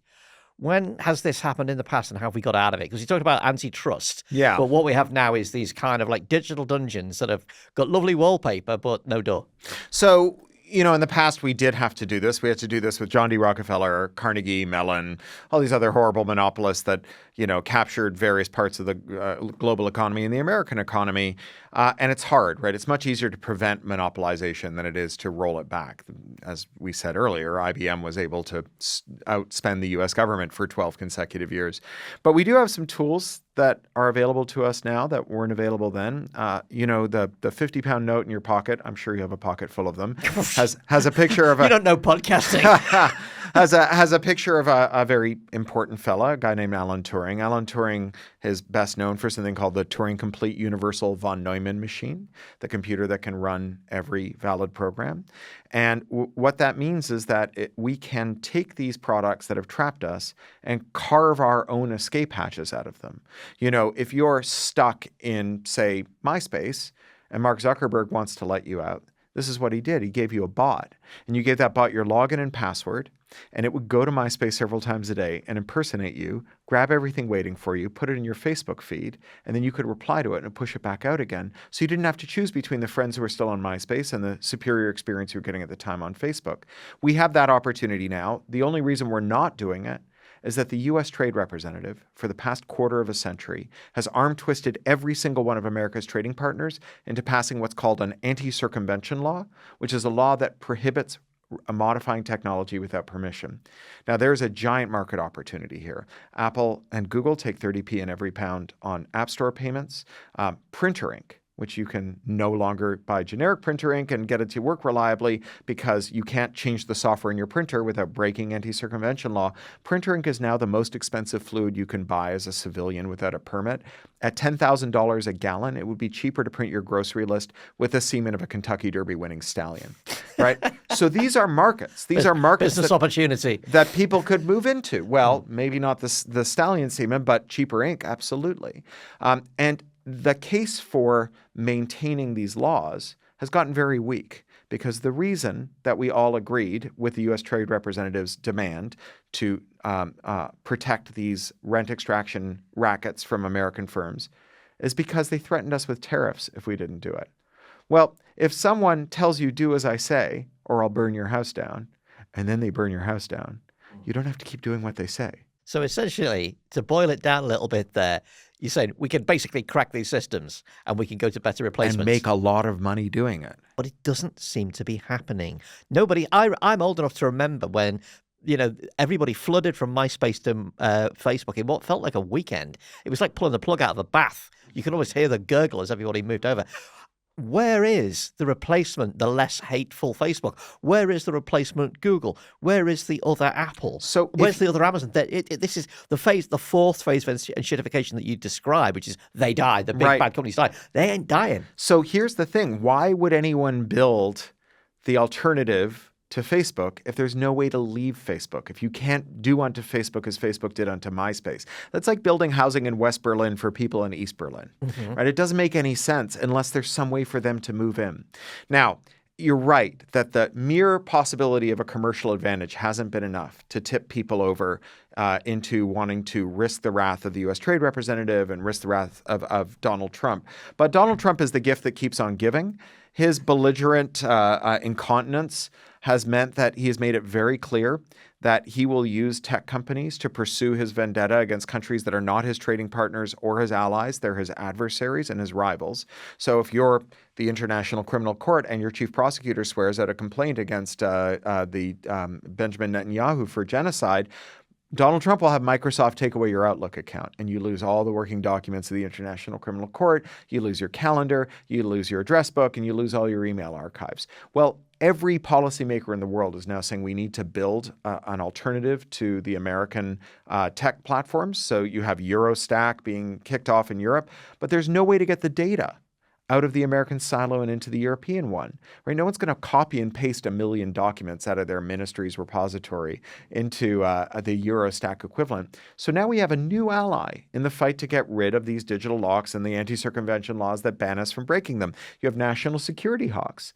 when has this happened in the past and how have we got out of it? Because you talked about antitrust. Yeah. But what we have now is these kind of like digital dungeons that have got lovely wallpaper but no door. So, you know, in the past, we did have to do this. We had to do this with John D. Rockefeller, Carnegie Mellon, all these other horrible monopolists that, you know, captured various parts of the global economy and the American economy. And it's hard, right? It's much easier to prevent monopolization than it is to roll it back. As we said earlier, IBM was able to outspend the U.S. government for 12 consecutive years. But we do have some tools that are available to us now that weren't available then. You know, the 50-pound note in your pocket, I'm sure you have a pocket full of them, has a picture of a... You don't know podcasting. has a picture of a very important fella, a guy named Alan Turing. Alan Turing is best known for something called the Turing Complete Universal von Neumann machine, the computer that can run every valid program. And what that means is that we can take these products that have trapped us and carve our own escape hatches out of them. You know, if you're stuck in, say, MySpace, and Mark Zuckerberg wants to let you out, this is what he did. He gave you a bot, and you gave that bot your login and password, and it would go to MySpace several times a day and impersonate you, grab everything waiting for you, put it in your Facebook feed, and then you could reply to it and push it back out again. So you didn't have to choose between the friends who are still on MySpace and the superior experience you were getting at the time on Facebook. We have that opportunity now. The only reason we're not doing it is that the U.S. Trade Representative, for the past quarter of a century, has arm-twisted every single one of America's trading partners into passing what's called an anti-circumvention law, which is a law that prohibits modifying technology without permission. Now, there's a giant market opportunity here. Apple and Google take 30p in every pound on App Store payments. Printer ink, which you can no longer buy generic printer ink and get it to work reliably because you can't change the software in your printer without breaking anti-circumvention law. Printer ink is now the most expensive fluid you can buy as a civilian without a permit. At $10,000 a gallon, it would be cheaper to print your grocery list with the semen of a Kentucky Derby winning stallion, right? So these are markets. These are markets Business opportunity that people could move into. Well, maybe not the stallion semen, but cheaper ink, absolutely. And the case for maintaining these laws has gotten very weak because the reason that we all agreed with the U.S. Trade Representative's demand to protect these rent extraction rackets from American firms is because they threatened us with tariffs if we didn't do it. Well, if someone tells you, do as I say, or I'll burn your house down, and then they burn your house down, you don't have to keep doing what they say. So essentially, to boil it down a little bit there, you're saying we can basically crack these systems and we can go to better replacements. And make a lot of money doing it. But it doesn't seem to be happening. I'm old enough to remember when, everybody flooded from MySpace to Facebook in what felt like a weekend. It was like pulling the plug out of the bath. You could always hear the gurgle as everybody moved over. Where is the replacement, the less hateful Facebook? Where is the replacement Google? Where is the other Apple? So where's the other Amazon? This is the fourth phase of enshittification that you describe, which is they die, the big bad companies die. They ain't dying. So here's the thing. Why would anyone build the alternative to Facebook if there's no way to leave Facebook, if you can't do unto Facebook as Facebook did unto MySpace? That's like building housing in West Berlin for people in East Berlin, right? It doesn't make any sense unless there's some way for them to move in. Now, you're right that the mere possibility of a commercial advantage hasn't been enough to tip people over into wanting to risk the wrath of the U.S. Trade Representative and risk the wrath of Donald Trump. But Donald Trump is the gift that keeps on giving. His belligerent incontinence has meant that he has made it very clear that he will use tech companies to pursue his vendetta against countries that are not his trading partners or his allies. They're his adversaries and his rivals. So if you're the International Criminal Court and your chief prosecutor swears out a complaint against the Benjamin Netanyahu for genocide, Donald Trump will have Microsoft take away your Outlook account and you lose all the working documents of the International Criminal Court, you lose your calendar, you lose your address book, and you lose all your email archives. Well, every policymaker in the world is now saying we need to build an alternative to the American tech platforms. So you have Eurostack being kicked off in Europe, but there's no way to get the data out of the American silo and into the European one, right? No one's going to copy and paste 1 million documents out of their ministry's repository into the Eurostack equivalent. So now we have a new ally in the fight to get rid of these digital locks and the anti-circumvention laws that ban us from breaking them. You have national security hawks.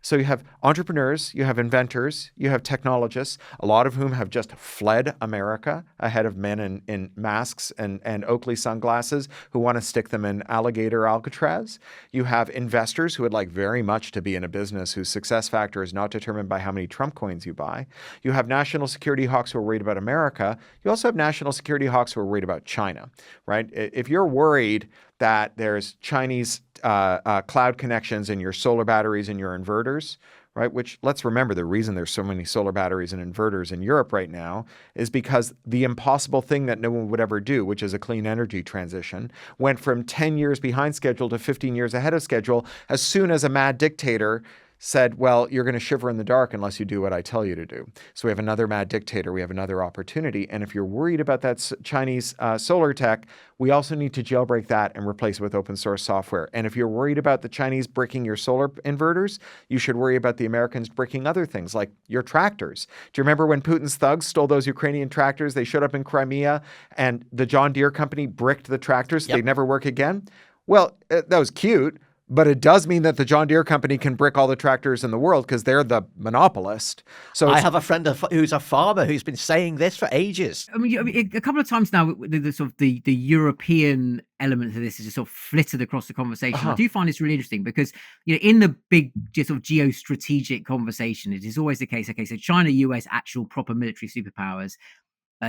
So you have entrepreneurs, you have inventors, you have technologists, a lot of whom have just fled America ahead of men in masks and Oakley sunglasses who want to stick them in alligator Alcatraz. You have investors who would like very much to be in a business whose success factor is not determined by how many Trump coins you buy. You have national security hawks who are worried about America. You also have national security hawks who are worried about China, right? If you're worried that there's Chinese cloud connections in your solar batteries and your inverters, right? Which, let's remember, the reason there's so many solar batteries and inverters in Europe right now is because the impossible thing that no one would ever do, which is a clean energy transition, went from 10 years behind schedule to 15 years ahead of schedule as soon as a mad dictator said, well, you're going to shiver in the dark unless you do what I tell you to do. So we have another mad dictator. We have another opportunity. And if you're worried about that Chinese solar tech, we also need to jailbreak that and replace it with open source software. And if you're worried about the Chinese bricking your solar inverters, you should worry about the Americans bricking other things like your tractors. Do you remember when Putin's thugs stole those Ukrainian tractors? They showed up in Crimea and the John Deere company bricked the tractors so they'd never work again? Well, that was cute. But it does mean that the John Deere company can brick all the tractors in the world because they're the monopolist. So I have a friend who's a farmer who's been saying this for ages. I mean, a couple of times now, the sort of the European element of this is just sort of flitted across the conversation. I do find this really interesting because, in the big just sort of geostrategic conversation, it is always the case. Okay, so China, US, actual proper military superpowers.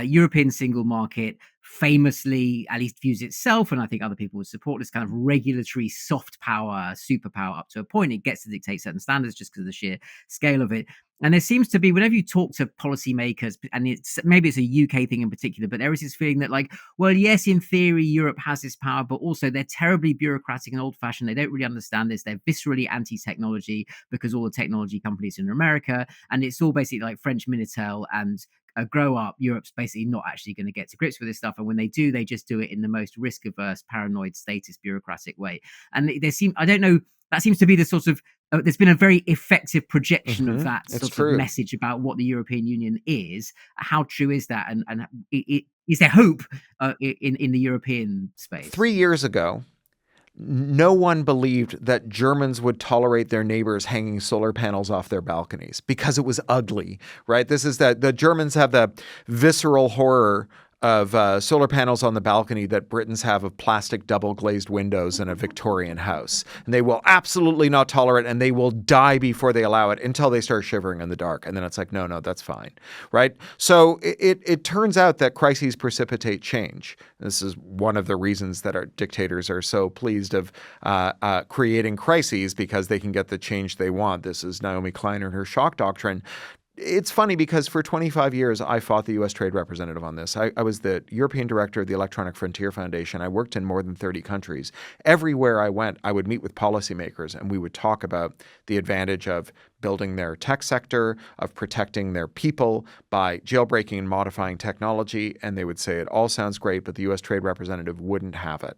European single market famously at least views itself, and I think other people would support this kind of regulatory soft power, superpower up to a point. It gets to dictate certain standards just because of the sheer scale of it. And there seems to be, whenever you talk to policymakers, and maybe it's a UK thing in particular, but there is this feeling that well, yes, in theory, Europe has this power, but also they're terribly bureaucratic and old fashioned. They don't really understand this. They're viscerally anti-technology because all the technology companies are in America, and it's all basically like French Minitel and grow up. Europe's basically not actually going to get to grips with this stuff. And when they do, they just do it in the most risk averse, paranoid, statist, bureaucratic way. And I don't know, that seems to be the sort of, there's been a very effective projection of that sort of message about what the European Union is. How true is that? And is there hope in the European space? 3 years ago, no one believed that Germans would tolerate their neighbors hanging solar panels off their balconies because it was ugly, right? This is that the Germans have the visceral horror of solar panels on the balcony that Britons have of plastic double-glazed windows in a Victorian house. And they will absolutely not tolerate, and they will die before they allow it until they start shivering in the dark. And then it's like, no, that's fine, right? So it turns out that crises precipitate change. This is one of the reasons that our dictators are so pleased of creating crises, because they can get the change they want. This is Naomi Klein and her shock doctrine. It's funny because for 25 years, I fought the U.S. Trade Representative on this. I was the European director of the Electronic Frontier Foundation. I worked in more than 30 countries. Everywhere I went, I would meet with policymakers, and we would talk about the advantage of building their tech sector, of protecting their people by jailbreaking and modifying technology. And they would say, it all sounds great, but the U.S. Trade Representative wouldn't have it.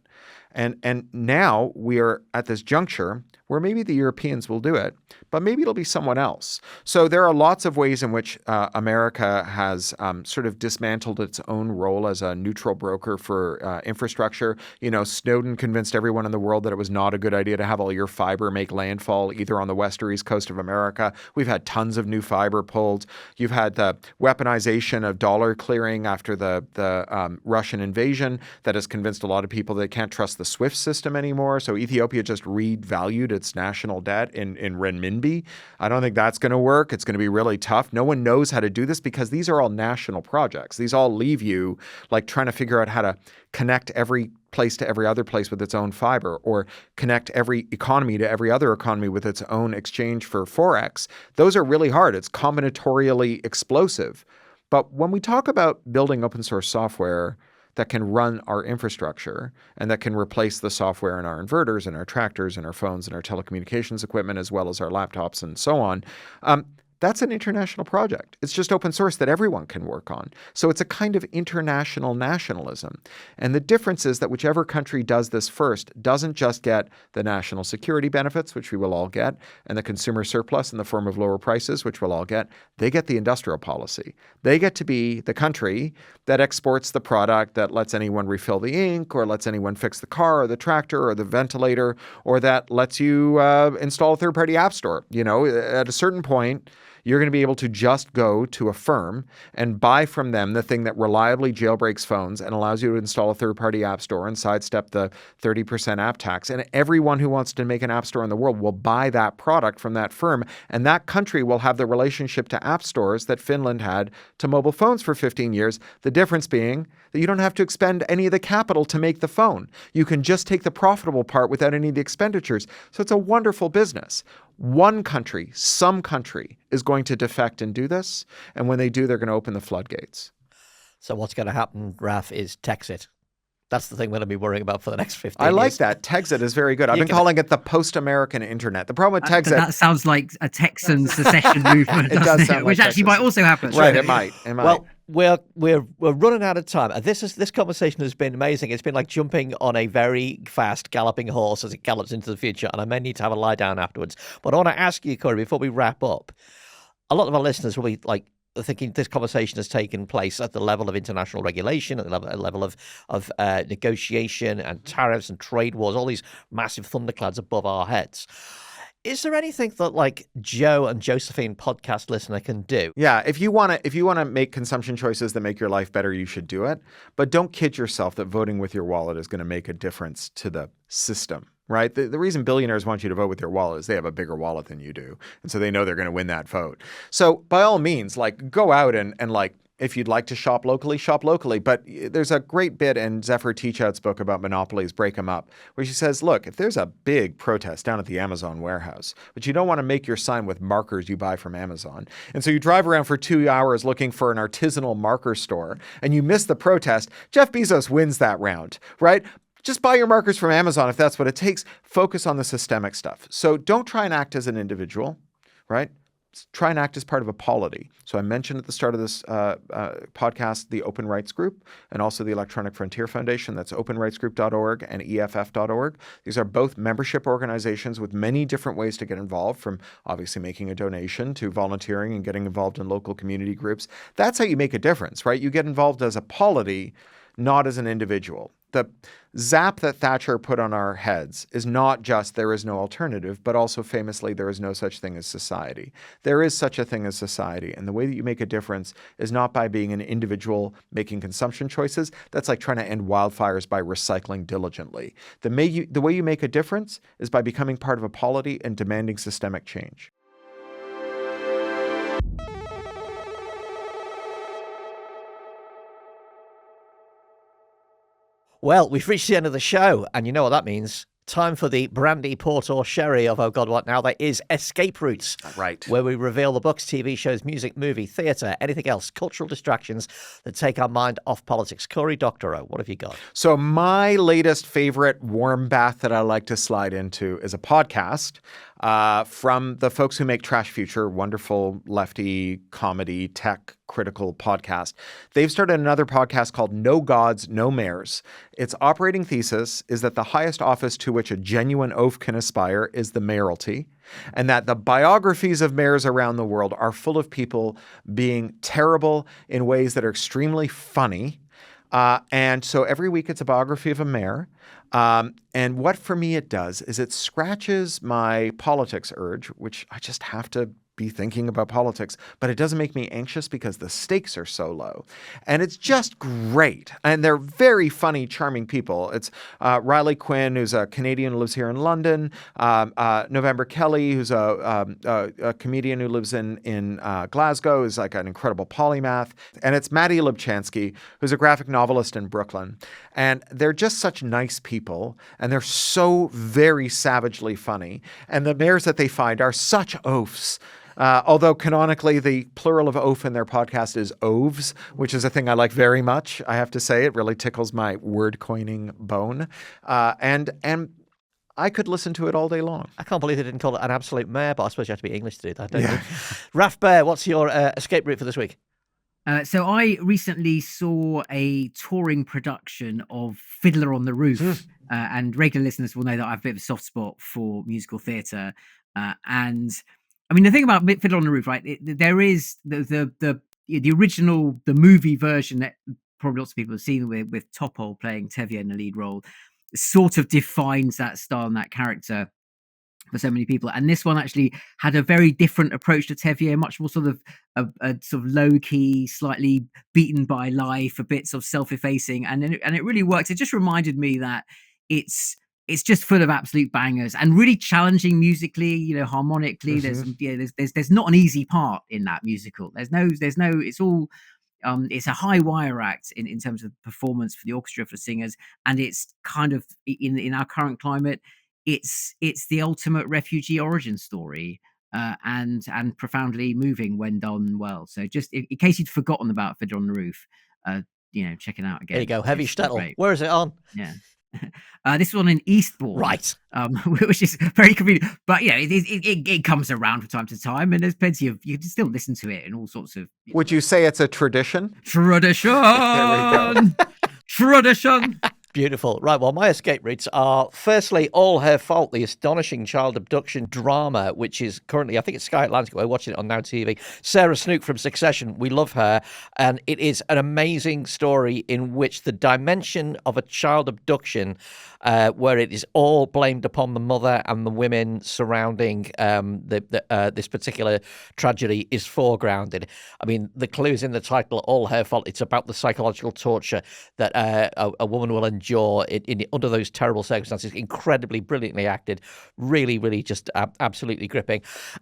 And now we are at this juncture where maybe the Europeans will do it, but maybe it'll be someone else. So there are lots of ways in which America has sort of dismantled its own role as a neutral broker for infrastructure. You know, Snowden convinced everyone in the world that it was not a good idea to have all your fiber make landfall either on the west or east coast of America. We've had tons of new fiber pulled. You've had the weaponization of dollar clearing after the Russian invasion that has convinced a lot of people they can't trust the SWIFT system anymore. So Ethiopia just revalued its national debt in renminbi. I don't think that's going to work. It's going to be really tough. No one knows how to do this because these are all national projects. These all leave you like trying to figure out how to connect every place to every other place with its own fiber, or connect every economy to every other economy with its own exchange for Forex. Those are really hard. It's combinatorially explosive. But when we talk about building open source software that can run our infrastructure and that can replace the software in our inverters and our tractors and our phones and our telecommunications equipment, as well as our laptops and so on, that's an international project. It's just open source that everyone can work on. So it's a kind of international nationalism. And the difference is that whichever country does this first doesn't just get the national security benefits, which we will all get, and the consumer surplus in the form of lower prices, which we'll all get. They get the industrial policy. They get to be the country that exports the product that lets anyone refill the ink, or lets anyone fix the car or the tractor or the ventilator, or that lets you install a third-party app store. You know, at a certain point, you're going to be able to just go to a firm and buy from them the thing that reliably jailbreaks phones and allows you to install a third-party app store and sidestep the 30% app tax. And everyone who wants to make an app store in the world will buy that product from that firm. And that country will have the relationship to app stores that Finland had to mobile phones for 15 years. The difference being that you don't have to expend any of the capital to make the phone. You can just take the profitable part without any of the expenditures. So it's a wonderful business. One country, some country, is going to defect and do this. And when they do, they're going to open the floodgates. So what's going to happen, Raf, is Texit. That's the thing we're going to be worrying about for the next 15 years. I like that. Texit is very good. I've been calling it the post-American internet. The problem with Texit... That sounds like a Texan secession movement, It does sound like which actually might also happen. Right, it might. Well, we're running out of time. This conversation has been amazing. It's been like jumping on a very fast galloping horse as it gallops into the future, and I may need to have a lie down afterwards. But I want to ask you, Cory, before we wrap up, a lot of our listeners will be like thinking this conversation has taken place at the level of international regulation, at the level of negotiation and tariffs and trade wars, all these massive thunderclouds above our heads. Is there anything that like Joe and Josephine podcast listener can do? Yeah, if you want to make consumption choices that make your life better, you should do it. But don't kid yourself that voting with your wallet is going to make a difference to the system, right? The reason billionaires want you to vote with your wallet is they have a bigger wallet than you do. And so they know they're going to win that vote. So by all means, like go out and like, if you'd like to shop locally, shop locally. But there's a great bit in Zephyr Teachout's book about monopolies, Break 'em Up, where she says, look, if there's a big protest down at the Amazon warehouse, but you don't want to make your sign with markers you buy from Amazon, and so you drive around for 2 hours looking for an artisanal marker store, and you miss the protest, Jeff Bezos wins that round, right? Just buy your markers from Amazon if that's what it takes. Focus on the systemic stuff. So don't try and act as an individual, right? Try and act as part of a polity. So I mentioned at the start of this podcast the Open Rights Group and also the Electronic Frontier Foundation. That's openrightsgroup.org and EFF.org. These are both membership organizations with many different ways to get involved, from obviously making a donation to volunteering and getting involved in local community groups. That's how you make a difference, right? You get involved as a polity, not as an individual. The zap that Thatcher put on our heads is not just there is no alternative, but also famously there is no such thing as society. There is such a thing as society. And the way that you make a difference is not by being an individual making consumption choices. That's like trying to end wildfires by recycling diligently. The way you make a difference is by becoming part of a polity and demanding systemic change. Well, we've reached the end of the show, and you know what that means. Time for the brandy, port, or sherry of Oh God, What Now? That is Escape Routes. Right. Where we reveal the books, TV shows, music, movie, theatre, anything else, cultural distractions that take our mind off politics. Cory Doctorow, what have you got? So my latest favorite warm bath that I like to slide into is a podcast from the folks who make Trash Future, wonderful lefty comedy tech critical podcast. They've started another podcast called No Gods, No Mayors. Its operating thesis is that the highest office to which a genuine oaf can aspire is the mayoralty, and that the biographies of mayors around the world are full of people being terrible in ways that are extremely funny. And so every week it's a biography of a mayor. And what for me it does is it scratches my politics urge, which I just have to be thinking about politics, but it doesn't make me anxious because the stakes are so low. And it's just great. And they're very funny, charming people. It's Riley Quinn, who's a Canadian who lives here in London, November Kelly, who's a comedian who lives in Glasgow, is like an incredible polymath. And it's Maddie Lubchansky, who's a graphic novelist in Brooklyn. And they're just such nice people, and they're so very savagely funny. And the mayors that they find are such oafs. Although canonically, the plural of oaf in their podcast is oves, which is a thing I like very much, I have to say. It really tickles my word coining bone. And I could listen to it all day long. I can't believe they didn't call it an absolute mare, but I suppose you have to be English to do that, don't you? Raf Behr, what's your escape route for this week? So I recently saw a touring production of Fiddler on the Roof, and regular listeners will know that I have a bit of a soft spot for musical theatre. And I mean, the thing about Fiddler on the Roof, right? There is the original, the movie version that probably lots of people have seen with Topol playing Tevye in the lead role, sort of defines that style and that character for so many people. And this one actually had a very different approach to Tevye, much more sort of a sort of low key, slightly beaten by life, a bit sort of self-effacing, and it really works. It just reminded me that it's just full of absolute bangers and really challenging musically, harmonically. There's not an easy part in that musical. There's no, it's all, it's a high wire act in terms of performance for the orchestra, for singers. And it's kind of in our current climate, it's the ultimate refugee origin story, and profoundly moving when done well. So just in case you'd forgotten about Fiddler on the Roof, check it out again. There you go. Heavy Shtetl. Where is it on? Yeah. This one in Eastbourne, right? Which is very convenient. But it comes around from time to time, and there's plenty of, you can still listen to it in all sorts of. Would you say it's a tradition? Tradition. There we go. Tradition. Beautiful. Right, well, my escape routes are, firstly, All Her Fault, the astonishing child abduction drama, which is currently, I think it's Sky Atlantic, we're watching it on Now TV. Sarah Snook from Succession, we love her, and it is an amazing story in which the dimension of a child abduction, where it is all blamed upon the mother and the women surrounding this particular tragedy, is foregrounded. I mean, the clue's in the title, All Her Fault. It's about the psychological torture that a woman will endure under those terrible circumstances. Incredibly brilliantly acted, really, really just absolutely gripping.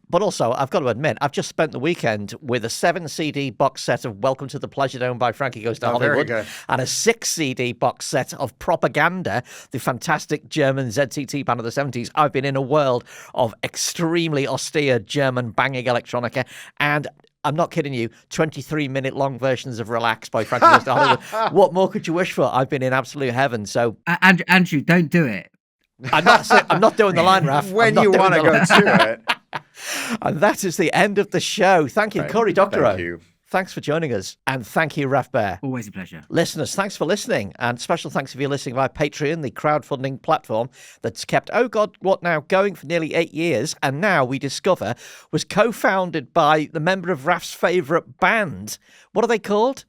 But also, I've got to admit, I've just spent the weekend with a 7 CD box set of Welcome to the Pleasure Dome by Frankie Goes to Hollywood, and a 6 CD box set of Propaganda, the fantastic German ZTT band of the 70s. I've been in a world of extremely austere German banging electronica, and I'm not kidding you, 23-minute long versions of Relax by Frankie Goes to Hollywood. What more could you wish for? I've been in absolute heaven. So, Andrew, don't do it. I'm not doing the line, Raf. When you want to go to it. And that is the end of the show. Thank you, Cory Doctorow. Thank you. Thanks for joining us. And thank you, Raf Behr. Always a pleasure. Listeners, thanks for listening. And special thanks if you're listening via Patreon, the crowdfunding platform that's kept Oh God, What Now going for nearly 8 years. And now we discover was co-founded by the member of Raf's favourite band. What are they called?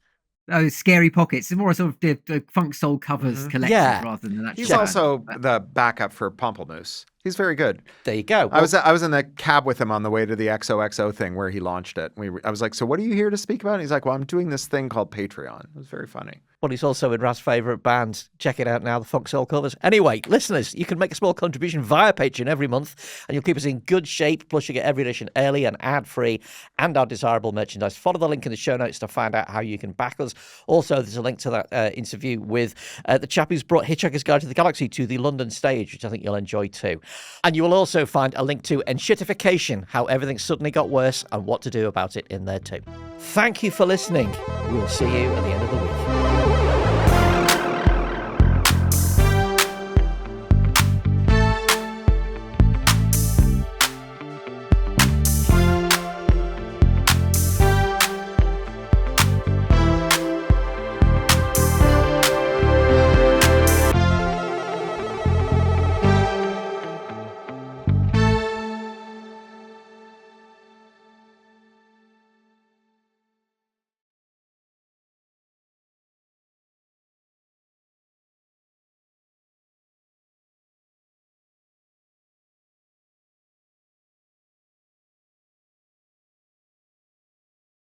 Oh, Scary Pockets. It's more a sort of the Funk Soul covers collection Yeah. rather than an actual He's band. also the backup for Pamplemousse. He's very good. There you go. I was in the cab with him on the way to the XOXO thing where he launched it. I was like, so what are you here to speak about? And he's like, well, I'm doing this thing called Patreon. It was very funny. Well, he's also in Raz's favourite band. Check it out now, the Funk Soul covers. Anyway, listeners, you can make a small contribution via Patreon every month, and you'll keep us in good shape. Plus, you get every edition early and ad-free, and our desirable merchandise. Follow the link in the show notes to find out how you can back us. Also, there's a link to that interview with the chap who's brought Hitchhiker's Guide to the Galaxy to the London stage, which I think you'll enjoy too. And you will also find a link to Enshittification, how everything suddenly got worse and what to do about it in there too. Thank you for listening. We'll see you at the end of the week.